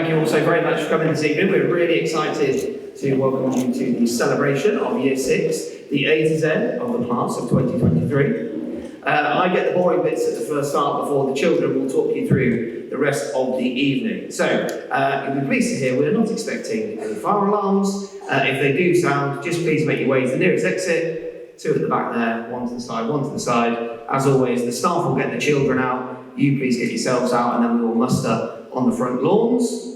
thank you all so very much for coming this evening. We're really excited to welcome you to the celebration of Year 6, the A to Z of the class of 2023. I get the boring bits at the first start before the children will talk you through the rest of the evening. So, you'll be pleased to hear we're not expecting any fire alarms. If they do sound, just please make your way to the nearest exit. 2 at the back there, 1 to the side, 1 to the side. As always, the staff will get the children out. You please get yourselves out, and then we will muster on the front lawns.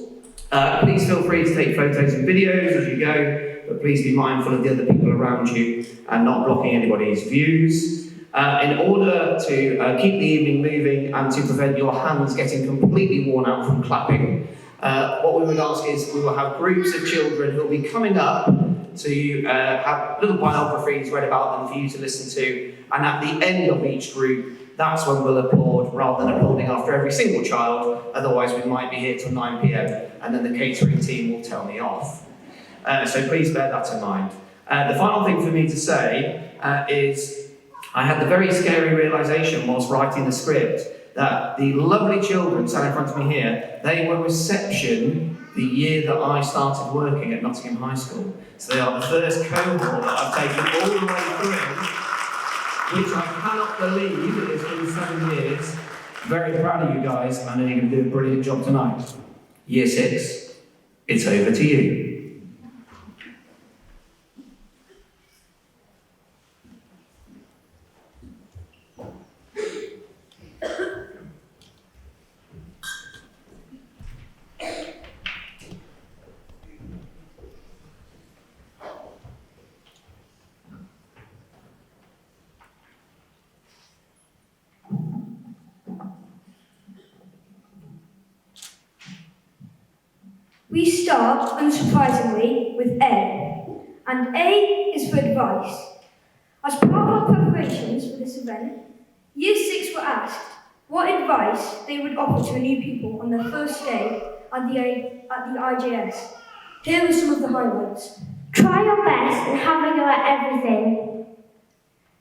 Please feel free to take photos and videos as you go, but please be mindful of the other people around you and not blocking anybody's views. In order to keep the evening moving and to prevent your hands getting completely worn out from clapping, what we would ask is we will have groups of children who will be coming up to have little biographies read about them for you to listen to, and at the end of each group, that's when we'll applaud rather than applauding after every single child, otherwise we might be here till 9 p.m. and then the catering team will tell me off. So please bear that in mind. The final thing for me to say is I had the very scary realisation whilst writing the script that the lovely children sat in front of me here, they were reception the year that I started working at Nottingham High School. So they are the first cohort that I've taken all the way through, which I cannot believe it has been 7 years. Very proud of you guys. I know you're going to do a brilliant job tonight. Year 6, it's over to you. We start, unsurprisingly, with A, and A is for advice. As part of our preparations for this event, Year 6 were asked what advice they would offer to new people on their first day at the IJS. Here are some of the highlights. Try your best and have a go at everything.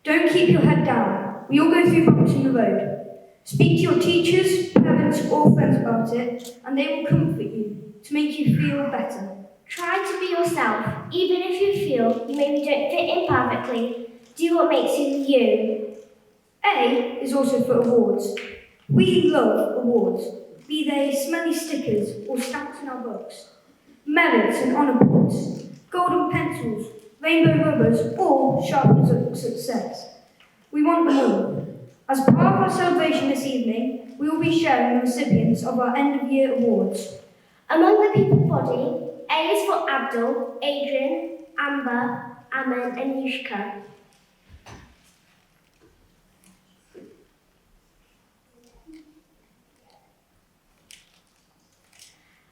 Don't keep your head down. We all go through bumps in the road. Speak to your teachers, parents, or friends about it, and they will comfort you to make you feel better. Try to be yourself, even if you feel you maybe don't fit in perfectly. Do what makes you you. A is also for awards. We love awards, be they smelly stickers or stamps in our books. Merits and honour boards, golden pencils, rainbow rubbers, or sharpeners of success. We want them all. As part of our celebration this evening, we will be sharing the recipients of our end-of-year awards. Among the people body, A is for Abdul, Adrian, Amber, Aman and Yushka.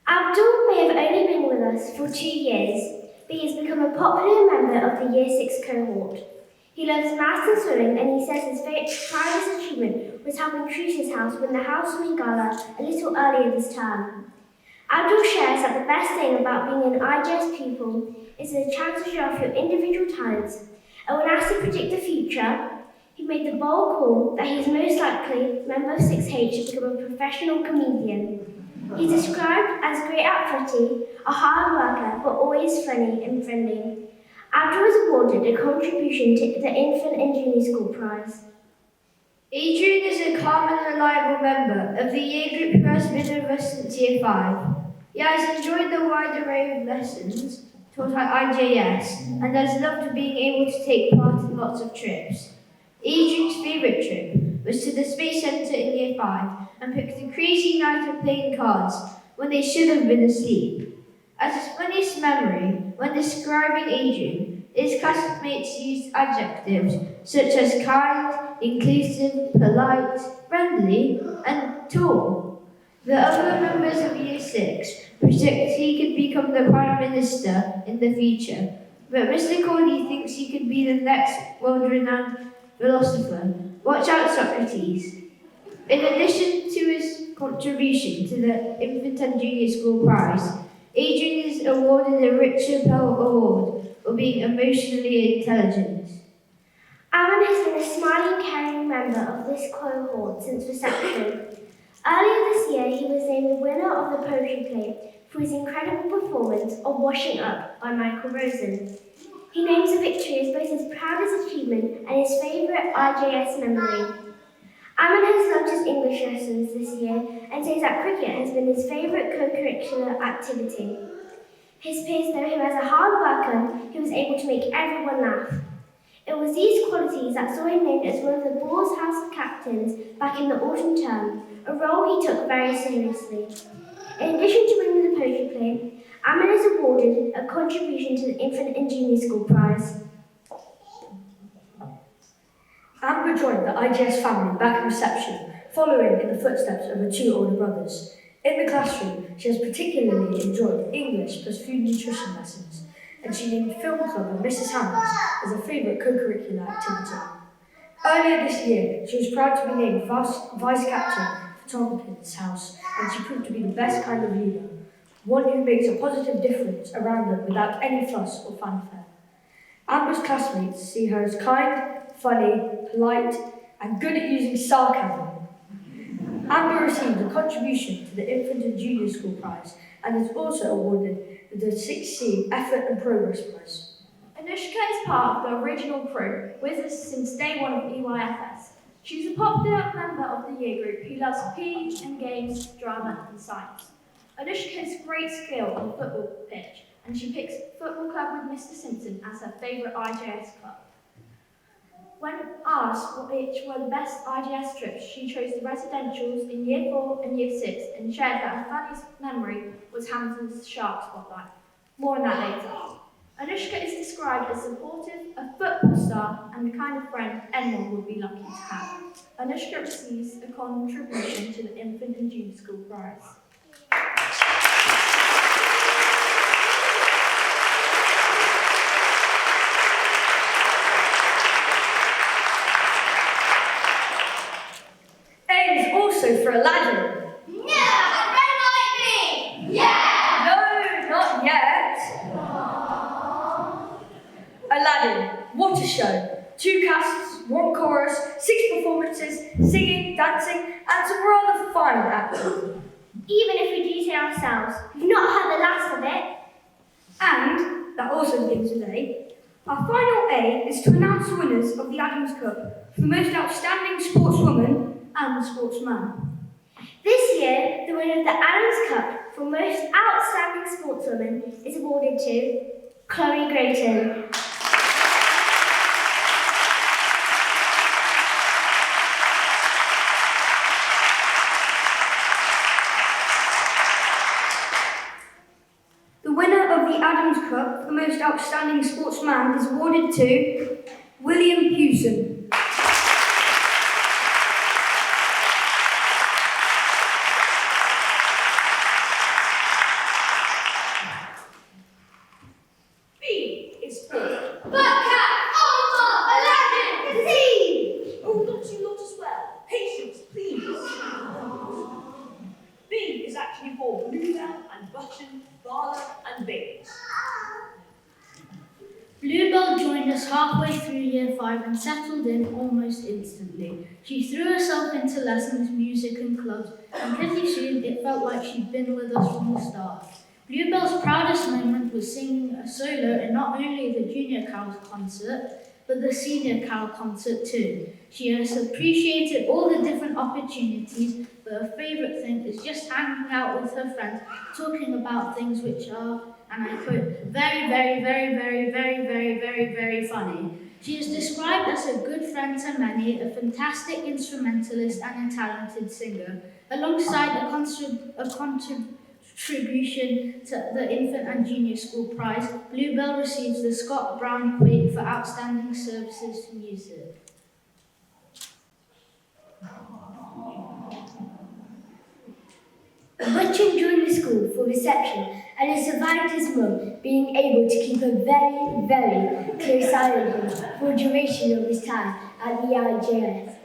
Abdul may have only been with us for 2 years, but he has become a popular member of the Year 6 cohort. He loves maths and swimming, and he says his proudest achievement was helping Cruce's house win the housewarming gala a little earlier this term. Abdul shares that the best thing about being an IJS pupil is the chance to show off your individual talents, and when asked to predict the future, he made the bold call that he is most likely a member of 6H to become a professional comedian. He's described as great at footy, a hard worker, but always funny and friendly. Abdul was awarded a contribution to the Infant and Junior School Prize. Adrian is a calm and reliable member of the year group who has been with us since Year 5. He has enjoyed the wide array of lessons taught at IJS and has loved being able to take part in lots of trips. Adrian's favourite trip was to the Space Centre in Year 5 and picked a crazy night of playing cards when they should have been asleep. As his funniest memory, when describing Adrian, his classmates used adjectives such as kind, inclusive, polite, friendly, and tall. The other members of Year 6 predict he could become the Prime Minister in the future, but Mr. Corley thinks he could be the next world-renowned philosopher. Watch out, Socrates. In addition to his contribution to the Infant and Junior School Prize, Adrian is awarded a Richard Pell Award for being emotionally intelligent. Aman has been a smiling, caring member of this cohort since reception. Earlier this year, he was named the winner of the poetry play for his incredible performance on Washing Up by Michael Rosen. He names the victory as both his proudest achievement and his favourite RJS memory. Ammon has loved his English lessons this year and says that cricket has been his favourite co-curricular activity. His peers know him as a hard worker who was able to make everyone laugh. It was these qualities that saw him named as one of the Boys' House captains back in the autumn term, a role he took very seriously. In addition to winning the poetry play, Ammon is awarded a contribution to the Infant and Junior School Prize. Amber joined the IGS family back in reception, following in the footsteps of her two older brothers. In the classroom, she has particularly enjoyed English plus food nutrition lessons, and she named Film Club and Mrs. Hammond as a favourite co-curricular activity. Earlier this year, she was proud to be named vice-captain for Tompkins House, and she proved to be the best kind of leader, one who makes a positive difference around her without any fuss or fanfare. Amber's classmates see her as kind, funny, polite, and good at using sarcasm. Amber received a contribution to the Infant and Junior School Prize and is also awarded the 6C Effort and Progress Prize. Anushka is part of the original crew, with us since day one of EYFS. She's a popular member of the year group who loves PE and games, drama and science. Anushka has great skill on the football pitch, and she picks Football Club with Mr. Simpson as her favourite IJS club. When asked which were the best IGS trips, she chose the residentials in Year 4 and Year 6 and shared that her funniest memory was Hamilton's Shark Spotlight. More on that later. Anushka is described as supportive, a football star, and the kind of friend anyone would be lucky to have. Anushka receives a contribution to the Infant and Junior School Prize. Also for Aladdin. No, red lightning! Yeah! No, not yet. Aladdin, what a show. 2 casts, 1 chorus, 6 performances, singing, dancing, and some rather fine acting. Even if we do say ourselves, we've not heard the last of it. And that also begins with A. Our final A is to announce the winners of the Adams Cup for the most outstanding sportswoman and sportsman. This year, the winner of the Adams Cup for most outstanding sportswoman is awarded to Chloe Grayton. The winner of the Adams Cup for the most outstanding sportsman is awarded to William Hewson. Bluebell joined us halfway through Year 5 and settled in almost instantly. She threw herself into lessons, music and clubs, and pretty soon it felt like she'd been with us from the start. Bluebell's proudest moment was singing a solo in not only the junior carol concert, but the senior carol concert too. She has appreciated all the different opportunities, but her favourite thing is just hanging out with her friends, talking about things which are, and I quote, very, very, very, very, very, very, very, very funny. She is described as a good friend to many, a fantastic instrumentalist and a talented singer. Alongside a contribution to the Infant and Junior School Prize, Bluebell receives the Scott Brown Quake for outstanding services to music. Butchin joined the school for reception and has survived his mum, being able to keep a very, very close eye on him for the duration of his time at the IJS.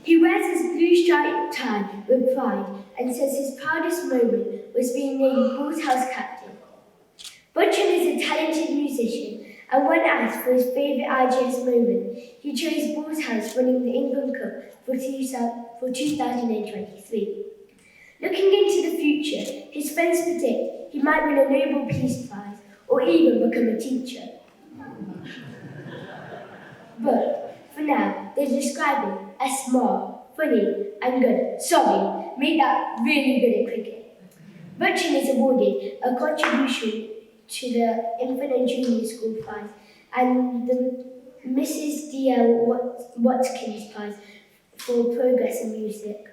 He wears his blue striped tie with pride and says his proudest moment was being named Boys' House captain. Butchin is a talented musician, and when asked for his favourite IJS moment, he chose Boys' House winning the England Cup for 2023. Looking into the future, his friends predict He might win a Nobel Peace Prize or even become a teacher. But for now, they describe him as smart, funny, and good. Sorry, made that really good at cricket. Butchin is awarded a contribution to the Infant and Junior School Prize and the Mrs. D.L. Watkins Prize for progress in music.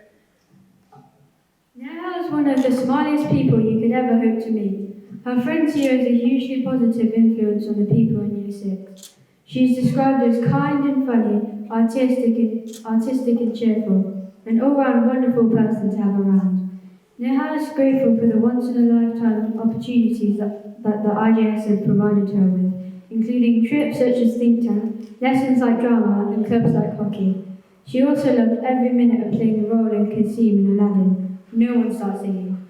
Neha is one of the smartest people you could ever hope to meet. Her friends here is a hugely positive influence on the people in Year 6. She is described as kind and funny, artistic and cheerful, an all-round wonderful person to have around. Neha is grateful for the once-in-a-lifetime opportunities that the IJS have provided her with, including trips such as Think Tank, lessons like drama, and clubs like hockey. She also loved every minute of playing the role of Kasim in Aladdin. No one starts singing.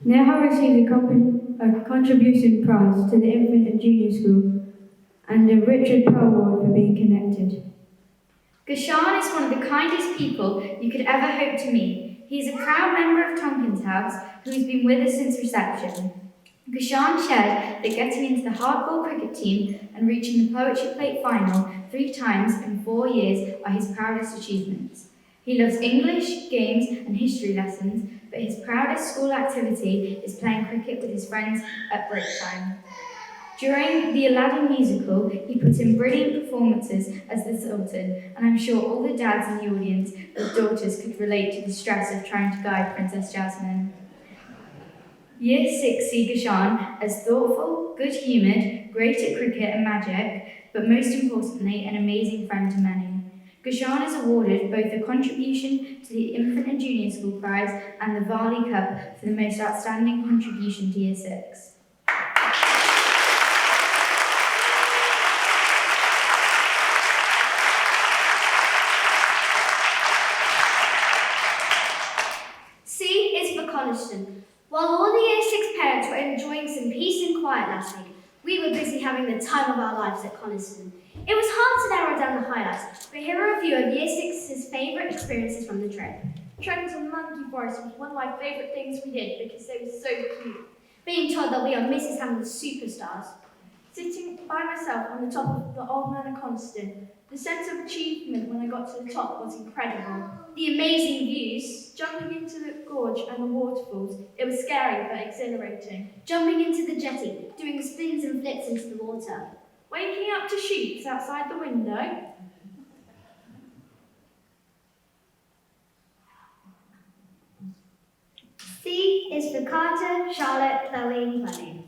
Neha received a contribution prize to the infant and junior school and a Richard Pearl Award for being connected. Gashan is one of the kindest people you could ever hope to meet. He is a proud member of Tompkins House who has been with us since reception. Gashan shared that getting into the hardball cricket team and reaching the Poetry Plate final 3 times in 4 years are his proudest achievements. He loves English, games and history lessons, but his proudest school activity is playing cricket with his friends at break time. During the Aladdin musical, he put in brilliant performances as the Sultan, and I'm sure all the dads in the audience with daughters could relate to the stress of trying to guide Princess Jasmine. Year 6 see Gashan as thoughtful, good-humoured, great at cricket and magic, but most importantly, an amazing friend to many. Gashan is awarded both a contribution to the Infant and Junior School Prize and the Varley Cup for the most outstanding contribution to Year 6. C is for Coniston. While all the Year 6 parents were enjoying some peace and quiet last week, we were busy having the time of our lives at Coniston. It was hard to narrow down the highlights, but here are a few of Year 6's favourite experiences from the trip. Trekking to Monkey Forest was one of my favourite things we did because they were so cute. Being told that we are Mrs. Hammond's superstars. Sitting by myself on the top of the Old Man of Coniston, the sense of achievement when I got to the top was incredible. The amazing views. Jumping into the gorge and the waterfalls, it was scary but exhilarating. Jumping into the jetty, doing spins and flips into the water. Waking up to sheets outside the window. C is for Carter, Charlotte, Chloe and Chloe.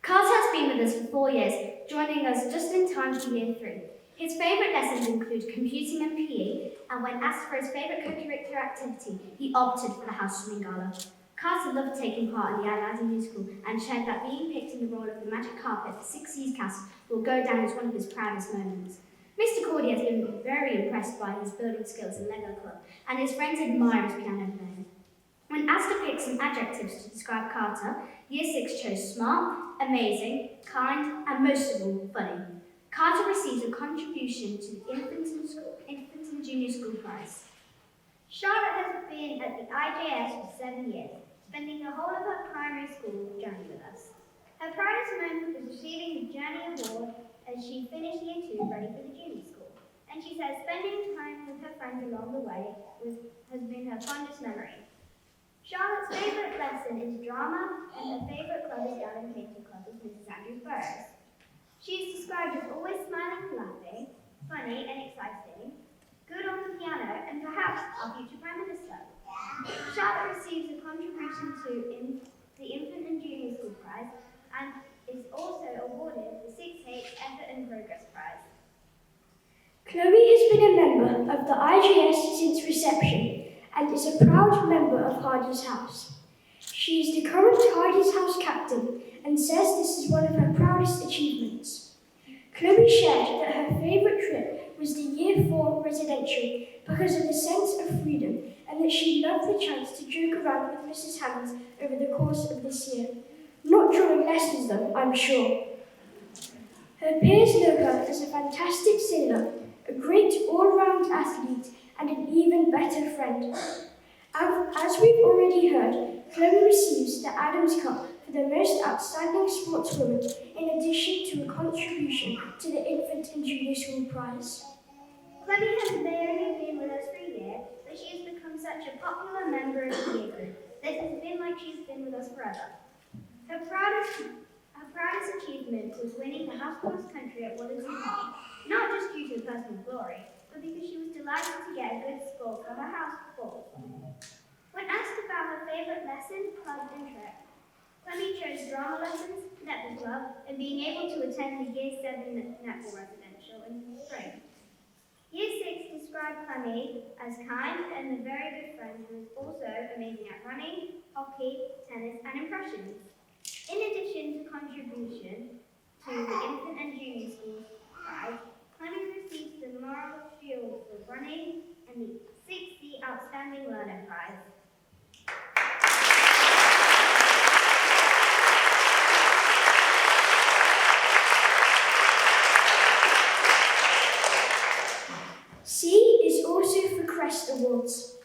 Carter has been with us for 4 years, joining us just in time for Year 3. His favourite lessons include computing and PE, and when asked for his favourite co-curricular activity, he opted for the house swimming gala. Carter loved taking part in the Aladdin musical and shared that being picked in the role of the magic carpet for Six Seas Castle will go down as one of his proudest moments. Mr. Cordy has been very impressed by his building skills in Lego Club, and his friends admire his piano playing. When asked to pick some adjectives to describe Carter, Year 6 chose smart, amazing, kind, and most of all, funny. Carter receives a contribution to the Infant and Junior School Prize. Charlotte has been at the IJS for 7 years, spending the whole of her primary school journey with us. Her proudest moment was receiving the Journey Award as she finished Year 2 ready for the junior school. And she says spending time with her friends along the way has been her fondest memory. Charlotte's favourite lesson is drama, and her favourite club is Gavin Painting Club with Mrs. Andrews Burroughs. She is described as always smiling and laughing, funny and exciting, good on the piano, and perhaps our future Prime Minister. Charlotte receives a contribution to the Infant and Junior School Prize and is also awarded the 6H Effort and Progress Prize. Chloe has been a member of the IGS since reception and is a proud member of Hardy's House. She is the current Hardy's House captain and says this is one of her proudest achievements. Chloe shared that her favourite trip was the Year 4 residential because of the sense of freedom and that she loved the chance to joke around with Mrs. Hammonds over the course of this year. Not during lessons though, I'm sure. Her peers know her as a fantastic sailor, a great all-round athlete, and an even better friend. As we've already heard, Chloe receives the Adams Cup for the most outstanding sportswoman, in addition to a contribution to the Infant and Junior School Prize. Chloe has barely been with us for a year, but she has become such a popular member of the year group that it has been like she's been with us forever. Her proudest achievement was winning the house cross country at Waterton Hall, not just due to personal glory, but because she was delighted to get a good score for her house ball. When asked about her favourite lesson, club, and trip, Clemmy chose drama lessons, netball club, and being able to attend the Year 7 netball residential in the spring. Year 6 described Clemmy as kind and a very good friend who is also amazing at running, hockey, tennis, and impressions. In addition to contribution to the Infant and Junior School Prize, Clemmy received the Memorial Shield for running and the 60 Outstanding Learner Prize. C is also for Crest Awards.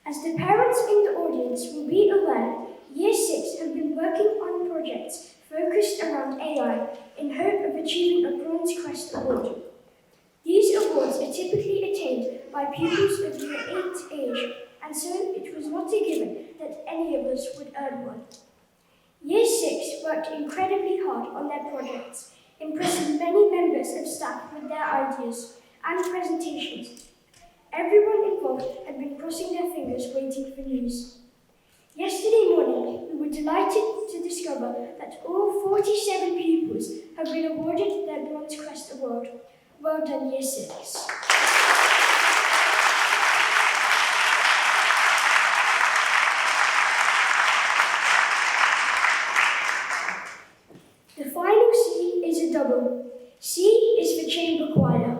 As the parents in the audience will be aware, Year 6 have been working on projects focused around AI in hope of achieving a Bronze Crest Award. These awards are typically attained by pupils of Year 8 age, and so it was not a given that any of us would earn one. Year 6 worked incredibly hard on their projects, impressing many members of staff with their ideas and presentations. Everyone involved had been crossing their fingers waiting for news. Yesterday morning, we were delighted to discover that all 47 pupils have been awarded their Bronze Crest Award. Well done, Year 6. The final C is a double. C is for Chamber Choir.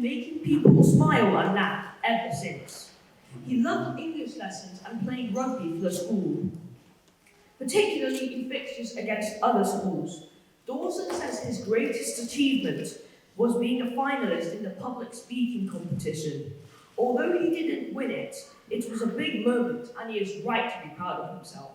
been making people smile and laugh ever since. He loved English lessons and playing rugby for the school, particularly in fixtures against other schools. Dawson says his greatest achievement was being a finalist in the public speaking competition. Although he didn't win it, it was a big moment and he is right to be proud of himself.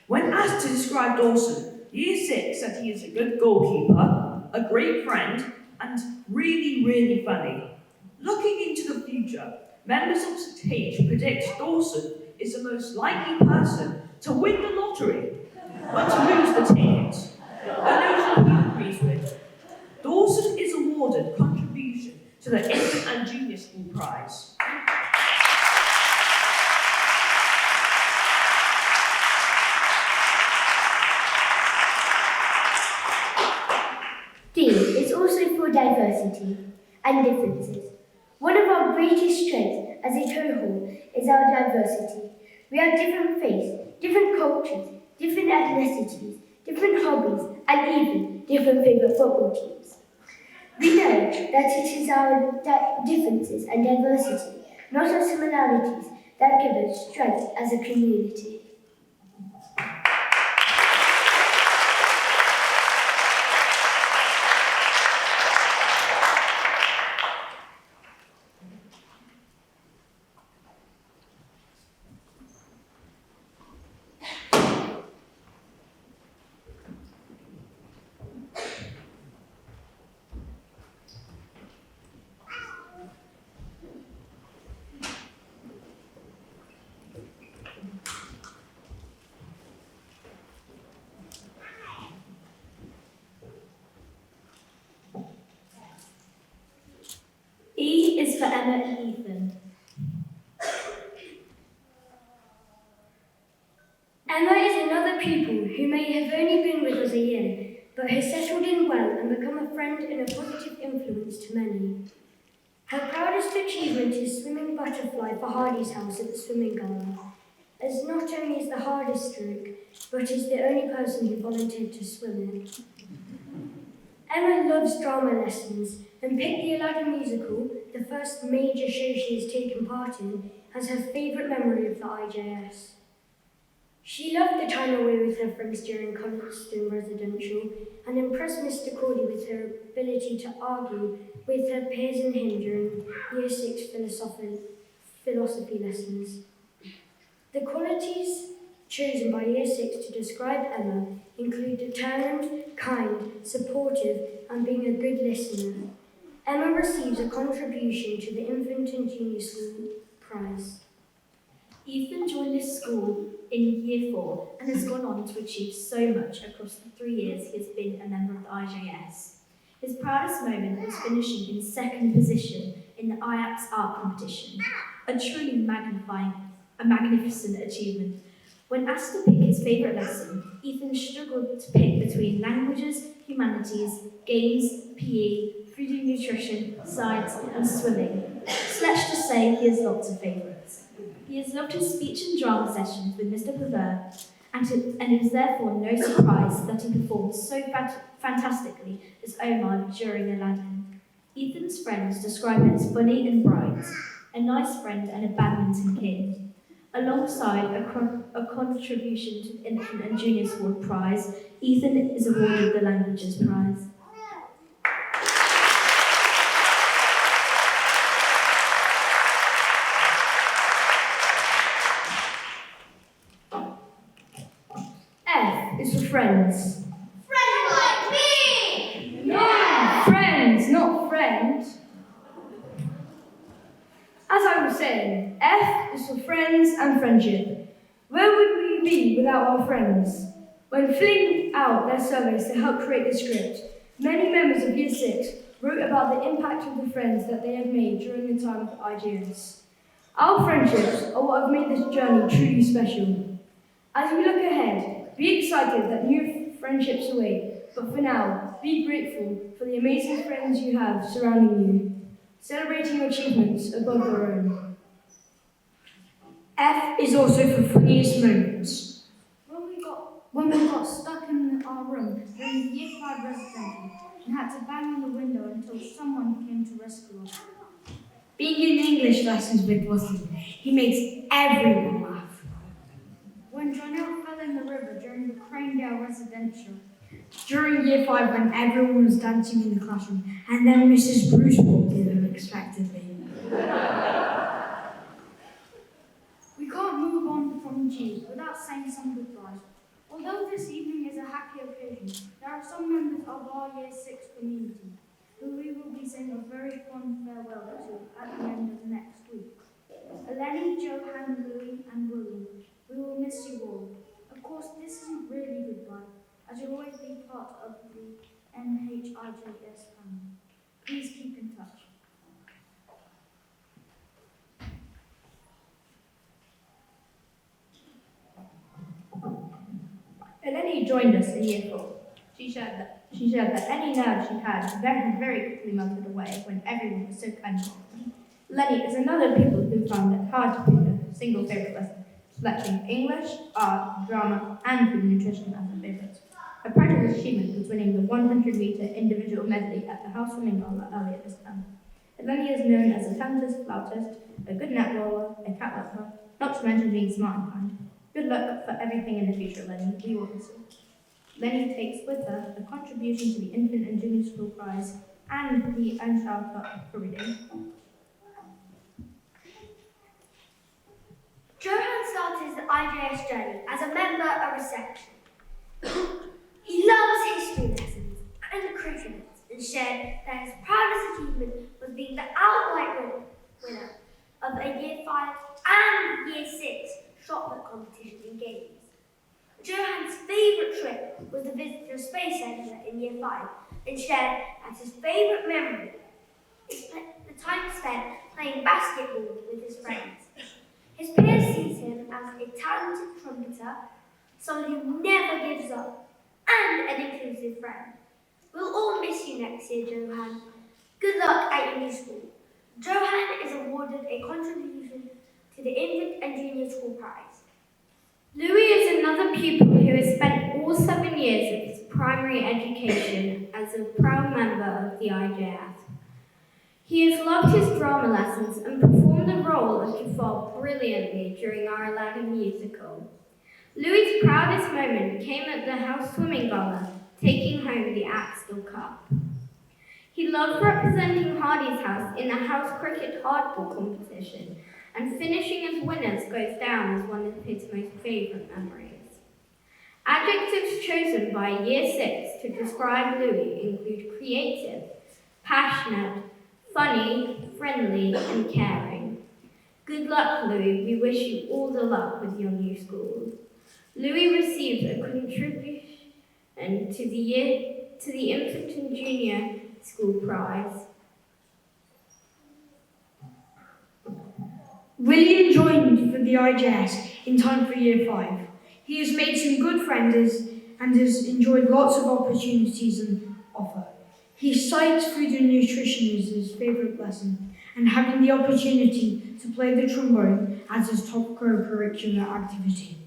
When asked to describe Dawson, Year 6 said he is a good goalkeeper, a great friend, and really, really funny. Looking into the future, members of Stage predict Dawson is the most likely person to win the lottery, but to lose the ticket. A notion he agrees with. Dawson is awarded contribution to the Infant and Junior School Prize. D is also for diversity and differences. One of our greatest strengths as a cohort is our diversity. We have different faiths, different cultures, different ethnicities, different hobbies, and even different favourite football teams. We know that it is our differences and diversity, not our similarities, that give us strength as a community. E is for Emma and Ethan. Emma is another pupil who may have only been with us a year, but has settled in well and become a friend and a positive influence to many. Her proudest achievement is swimming butterfly for Hardy's House at the swimming gala, as not only is the hardest stroke, but is the only person who volunteered to swim it. Emma loves drama lessons and picked the Aladdin musical, the first major show she has taken part in, as her favourite memory of the IJS. She loved the time away with her friends during Coniston Residential and impressed Mr. Cordy with her ability to argue with her peers and him during Year 6 philosophy lessons. The qualities chosen by Year 6 to describe Emma include determined, kind, supportive, and being a good listener. Emma receives a contribution to the Infant and Junior School Prize. Ethan joined this school in Year 4 and has gone on to achieve so much across the 3 years he has been a member of the IJS. His proudest moment was finishing in second position in the IAPS art competition, a truly magnificent achievement. When asked to pick his favourite lesson, Ethan struggled to pick between languages, humanities, games, PE, food and nutrition, science and swimming. So let's just say he has lots of favourites. He has loved his speech and drama sessions with Mr. Paveur, and it is therefore no surprise that he performed so fantastically as Omar during Aladdin. Ethan's friends describe him as funny and bright, a nice friend and a badminton king. Alongside a contribution to the Infant and Junior School Prize, Ethan is awarded the Languages Prize. F is for friends. Friend like me! Yeah! Friends, not friends. As I was saying, F is for friends and friendship. Where would we be without our friends? When filling out their surveys to help create the script, many members of Year 6 wrote about the impact of the friends that they have made during the time of IGS. Our friendships are what have made this journey truly special. As we look ahead, be excited that new friendships await, but for now, be grateful for the amazing friends you have surrounding you, celebrating your achievements above their own. F is also for funniest moments. When we got stuck in our room during Year 5 residential, and had to bang on the window until someone came to rescue us. Being in English lessons with Wesley, he makes everyone laugh. When Jonelle fell in the river during the Cranedale residential, During year 5, when everyone was dancing in the classroom, and then Mrs. Bruce walked in unexpectedly. we can't move on from G without saying some goodbyes. Although this evening is a happy occasion, there are some members of our Year 6 community who we will be saying a very fond farewell to at the end of next week. Eleni, Johan, Louis, and William, we will miss you all. Of course, this isn't really goodbye, as you'll always be part of the NHIJS family. Please keep in touch. Eleni joined us in year 4. She shared that any nerves she had very quickly melted away when everyone was so kind to her. Lenny is another pupil who found it hard to pick a single favourite lesson, selecting English, art, drama, and food nutrition as her favourites. Her proudest achievement was winning the 100-metre individual medley at the House Swimming Gala earlier this term. Eleni is known as a talented flautist, a good netballer, a cat lover, not to mention being smart and kind. Good luck for everything in the future, Lenny. We will miss you. Lenny takes with her a contribution to the Infant and Junior School Prize and the Earnshaw Cup for reading. Johan started his IJS journey as a member of reception. He loves history lessons and curriculums and shared that his proudest achievement was being the outright winner of a Year 5 and Year 6 shot put competition in games. Johan's favourite trip was the visit to the Space Centre in Year 5 and shared that his favourite memory is the time spent playing basketball with his friends. His peers sees him as a talented trumpeter, someone who never gives up, and an inclusive friend. We'll all miss you next year, Johan. Good luck at your new school. Johan is awarded a contribution to the Infant and Junior School Prize. Louis is another pupil who has spent all 7 years of his primary education as a proud member of the IJF. He has loved his drama lessons and performed the role of Jafar brilliantly during our Aladdin musical. Louis' proudest moment came at the House Swimming Gala, taking home the Axtell Cup. He loved representing Hardy's house in the house cricket hardball competition, and finishing as winners goes down as one of his most favourite memories. Adjectives chosen by Year 6 to describe Louis include creative, passionate, funny, friendly, and caring. Good luck, Louis. We wish you all the luck with your new school. Louis received a contribution to the Infant and Junior School Prize. William joined for the IJS in time for Year 5. He has made some good friends and has enjoyed lots of opportunities and offer. He cites food and nutrition as his favourite lesson, and having the opportunity to play the trombone as his top co-curricular activity.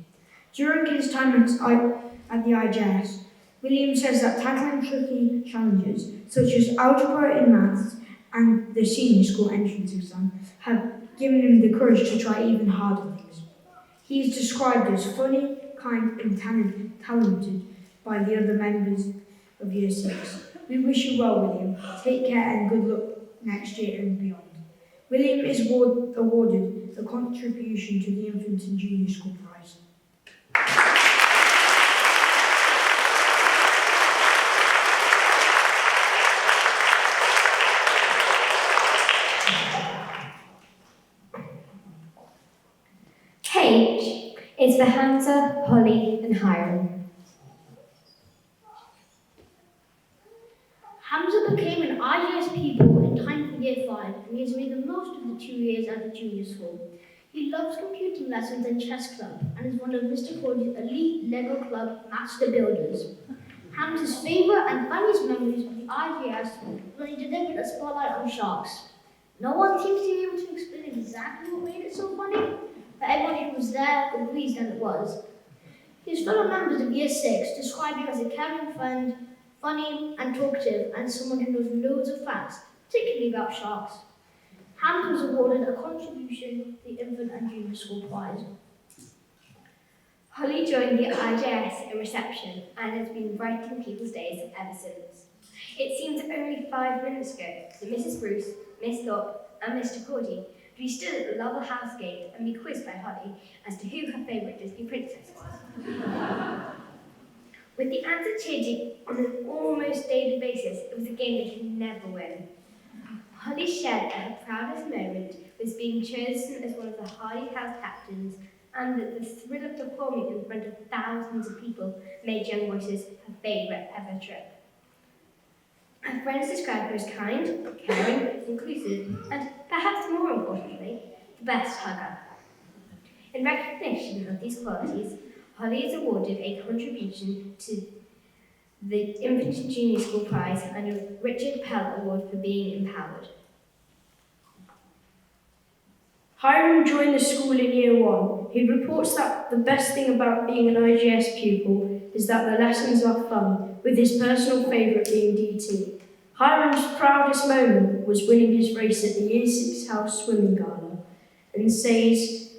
During his time at the IJS, William says that tackling tricky challenges, such as algebra in maths and the senior school entrance exam, have given him the courage to try even harder things. He is described as funny, kind, and talented by the other members of Year 6. We wish you well, William. Take care and good luck next year and beyond. William is awarded a contribution to the Infant and Junior School Prize. H is for Hamza, Holly, and Hiram. Hamza became an IJS pupil in time for Year 5, and he has made the most of the 2 years at the junior school. He loves computing lessons and chess club, and is one of Mr. Ford's elite Lego Club master builders. Hamza's favourite and funniest memories of the IJS was when he delivered a spotlight on sharks. No one seems to be able to explain exactly what made it so funny, but everyone who was there agrees that it was. His fellow members of Year 6 describe him as a caring friend, funny and talkative, and someone who knows loads of facts, particularly about sharks. Hand was awarded a contribution to the infant and junior school prize. Holly joined the IJS in reception and has been writing people's days ever since. It seems only 5 minutes ago that Mrs. Bruce, Miss Thorpe, and Mr. Cordy who stood at the Lovell House gate and be quizzed by Holly as to who her favourite Disney princess was. With the answer changing on an almost daily basis, it was a game they could never win. Holly shared that her proudest moment was being chosen as one of the Hardy House captains, and that the thrill of performing in front of thousands of people made Young Voices her favourite ever trip. Her friends described her as kind, caring, inclusive, and perhaps more importantly, the best hugger. In recognition of these qualities, Holly is awarded a contribution to the Infant and Junior School Prize and a Richard Pell Award for being empowered. Hiram joined the school in year 1. He reports that the best thing about being an IGS pupil is that the lessons are fun, with his personal favourite being DT. Hiram's proudest moment was winning his race at the Year 6 House Swimming Gala, and says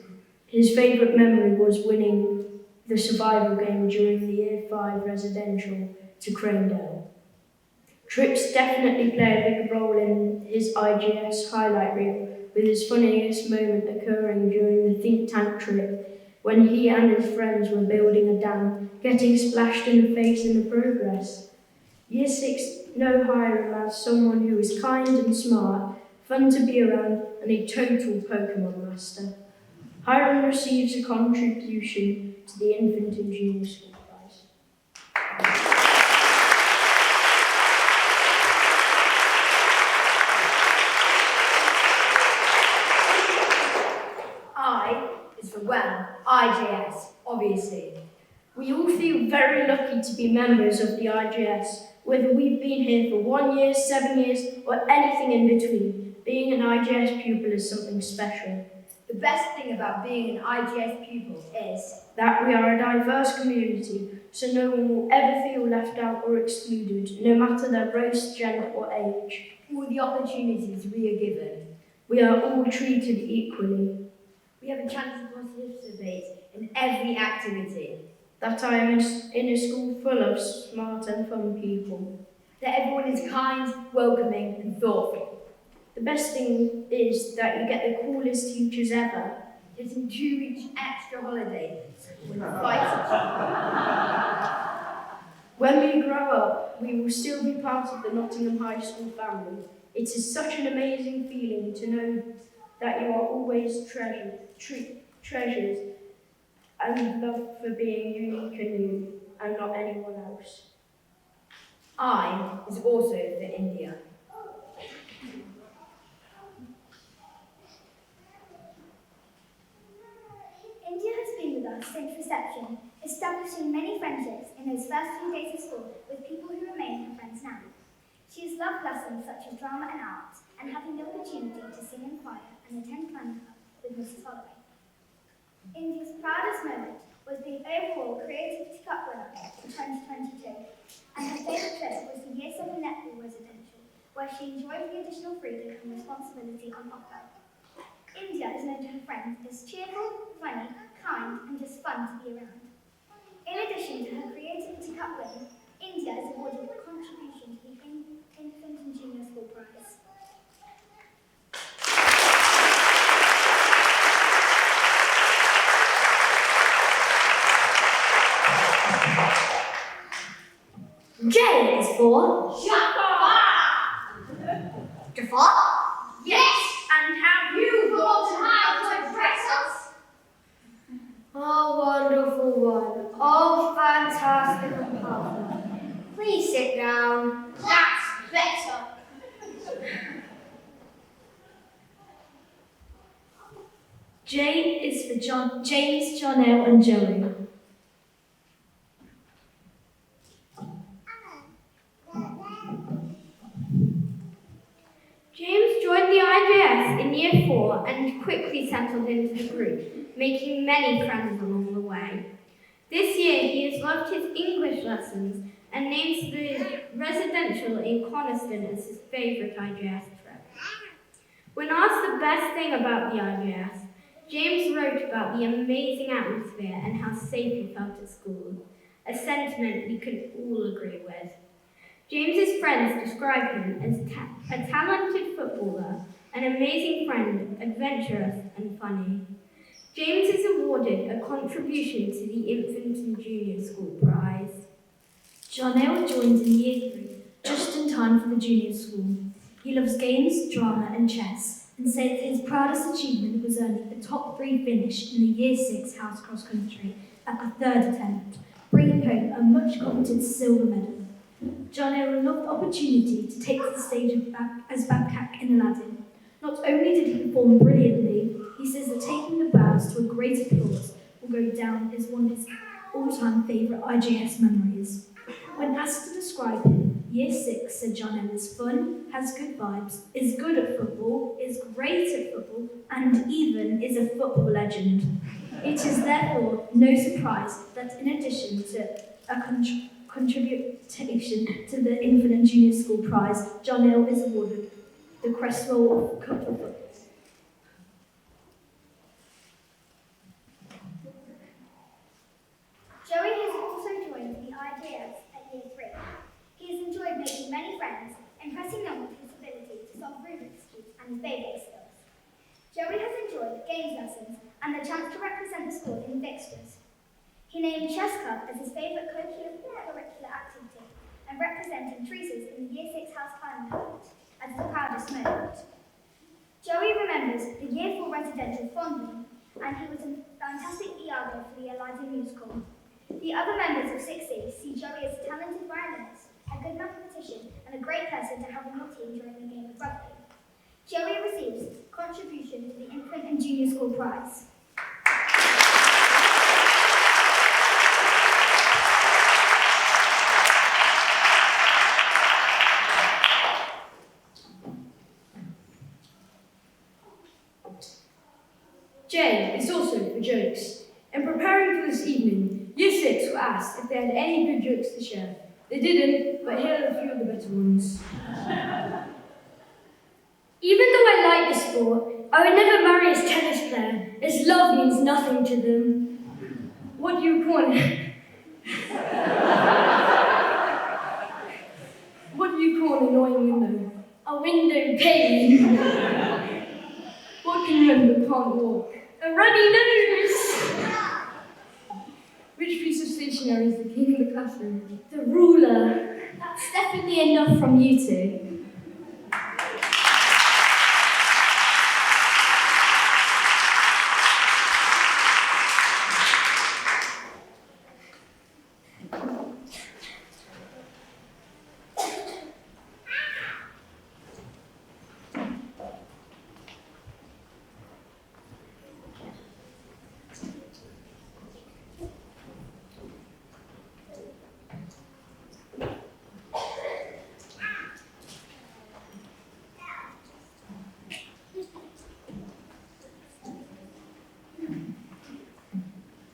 his favourite memory was winning the survival game during the Year 5 residential to Cranedale. Trips definitely play a big role in his IGS highlight reel, with his funniest moment occurring during the think tank trip when he and his friends were building a dam, getting splashed in the face in the progress. Year 6 know Hiram as someone who is kind and smart, fun to be around, and a total Pokemon master. Hiram receives a contribution to the Infant and Junior School Prize. I is for well, IJS, obviously. We all feel very lucky to be members of the IJS, whether we've been here for 1 year, 7 years, or anything in between. Being an IJS pupil is something special. The best thing about being an IGS pupil is That we are a diverse community, so no one will ever feel left out or excluded, no matter their race, gender, or age. all the opportunities we are given. We are all treated equally. We have a chance to participate in every activity. That I am in a school full of smart and fun people. That everyone is kind, welcoming, and thoughtful. The best thing is that you get the coolest teachers ever. Getting 2 weeks extra holiday with fighting. When we grow up, we will still be part of the Nottingham High School family. It is such an amazing feeling to know that you are always treasured and loved for being unique and new, and not anyone else. I is also for India. India has been with us since reception, establishing many friendships in those first few days of school with people who remain her friends now. She has loved lessons such as drama and art, and having the opportunity to sing in choir and attend Clan Club with Mrs. Holloway. India's proudest moment was being overall Creativity Cup winner for 2022, and her favourite trip was the Year 7 Netball residential, where she enjoyed the additional freedom and responsibility on offer. India is known to her friends as cheerful, funny, kind, and just fun to be around. In addition to her Creativity Cup win, India is awarded a contribution to the Infant and Junior School Prize. J is for Jafar? Yes! And have you got how to dress us? Oh, wonderful one. Oh, fantastic and powerful. Please sit down. That's better. J is for James, Jonelle, and Joey. James joined the IJS in Year 4 and quickly settled into the group, making many friends along the way. This year he has loved his English lessons and names the residential in Coniston as his favourite IJS trip. When asked the best thing about the IJS, James wrote about the amazing atmosphere and how safe he felt at school, a sentiment we could all agree with. James's friends describe him as a talented footballer, an amazing friend, adventurous and funny. James is awarded a contribution to the Infant and Junior School Prize. Jonelle joins in Year 3, just in time for the junior school. He loves games, drama and chess, and said that his proudest achievement was earning a top 3 finish in the Year 6 house cross country at the 3rd attempt, bringing home a much-coveted silver medal. Jonelle loved the opportunity to take to the stage as Babcock in Aladdin. Not only did he perform brilliantly, he says that taking the bows to a great applause will go down as one of his all-time favourite IJS memories. When asked to describe him, Year 6 said Jonelle is fun, has good vibes, is good at football, is great at football, and even is a football legend. It is therefore no surprise that in addition to a contribution to the Infant and Junior School Prize, Jonelle is awarded the Cresswell Cup of Football. Joey has also joined the IJS at Year 3. He has enjoyed making many friends, impressing them with his ability to solve Rubik's Cube and his baby skills. Joey has enjoyed games lessons and the chance to represent the school in fixtures. He named Chess Club as his favourite co-curricular activity and representing Teresa's in the Year 6 house climbing event as the proudest moment. Joey remembers the Year 4 residential fondly, and he was a fantastic Iago for the Eliza musical. The other members of 6C see Joey as a talented violinist, a good mathematician, and a great person to have on your team during the game of rugby. Joey receives contribution to the Infant and Junior School Prize. J is also for jokes. In preparing for this evening, Year 6 were asked if they had any good jokes to share. They didn't, but here are a few of the better ones. Even though I like the sport, I would never marry a tennis player, as love means nothing to them. What do you call it? What do you call an annoying window? A window pane. What can run but can't walk? A runny nose. Which piece of stationery is the king of the classroom? The ruler. That's definitely enough from you two.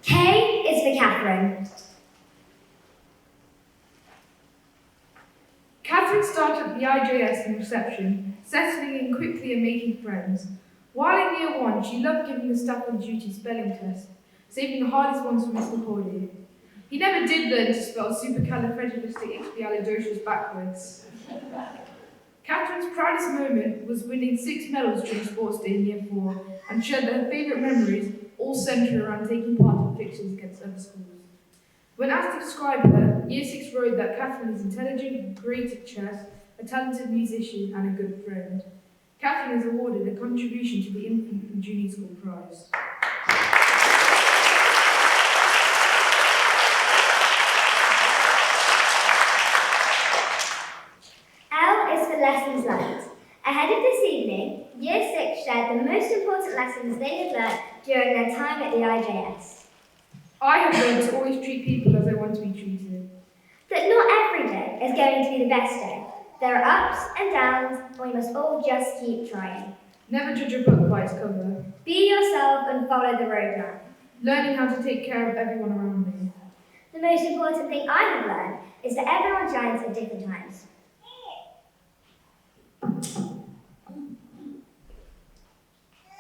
K is for Catherine. Catherine started the IJS in reception, settling in quickly and making friends. While in Year 1, she loved giving the staff on duty spelling tests, saving the hardest ones for Mr. Cordy. He never did learn to spell supercalifragilisticexpialidocious backwards. Catherine's proudest moment was winning 6 medals during sports day in Year 4, and shared that her favourite memories all centre around taking part in fixtures against other schools. When asked to describe her, Year 6 wrote that Catherine is intelligent, great at chess, a talented musician, and a good friend. Catherine is awarded a contribution to the Infant and Junior School Prize. L is for lessons learned. Ahead of this evening, Year 6 shared the most important lessons they had learned during their time at the IJS. I have learned to always treat people as I want to be treated. That not every day is going to be the best day. There are ups and downs, and we must all just keep trying. Never judge a book by its cover. Be yourself and follow the roadmap. Learning how to take care of everyone around me. The The most important thing I have learned is that everyone shines at different times.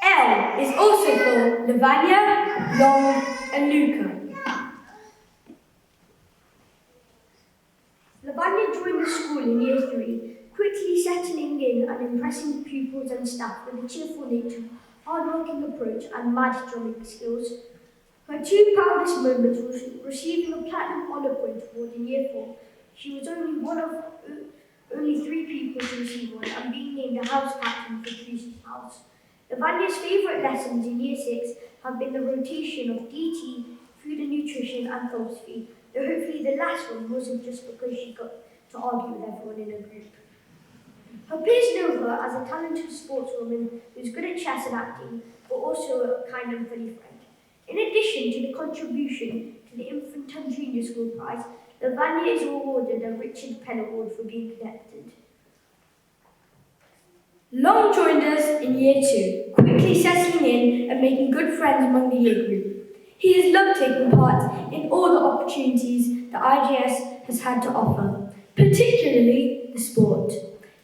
L is also for Lavanya, Long, and Luca. Lavanya joined the school in Year 3, quickly settling in and impressing pupils and staff with a cheerful nature, hard-working approach, and mad drumming skills. Her two proudest moments were receiving a Platinum Honour Point award in Year 4. She was only one of only 3 people to receive one, and being named the house captain for Teresa's house. Lavanya's favourite lessons in Year 6 have been the rotation of DT, food and nutrition, and philosophy, though hopefully the last one wasn't just because she got to argue with everyone in her group. Her peers know her as a talented sportswoman who's good at chess and acting, but also a kind and funny friend. In addition to the contribution to the Infant and Junior School Prize, Lavanya is awarded a Richard Penn Award for being connected. Long joined us in Year 2, quickly settling in and making good friends among the year group. He has loved taking part in all the opportunities that IGS has had to offer, particularly the sport.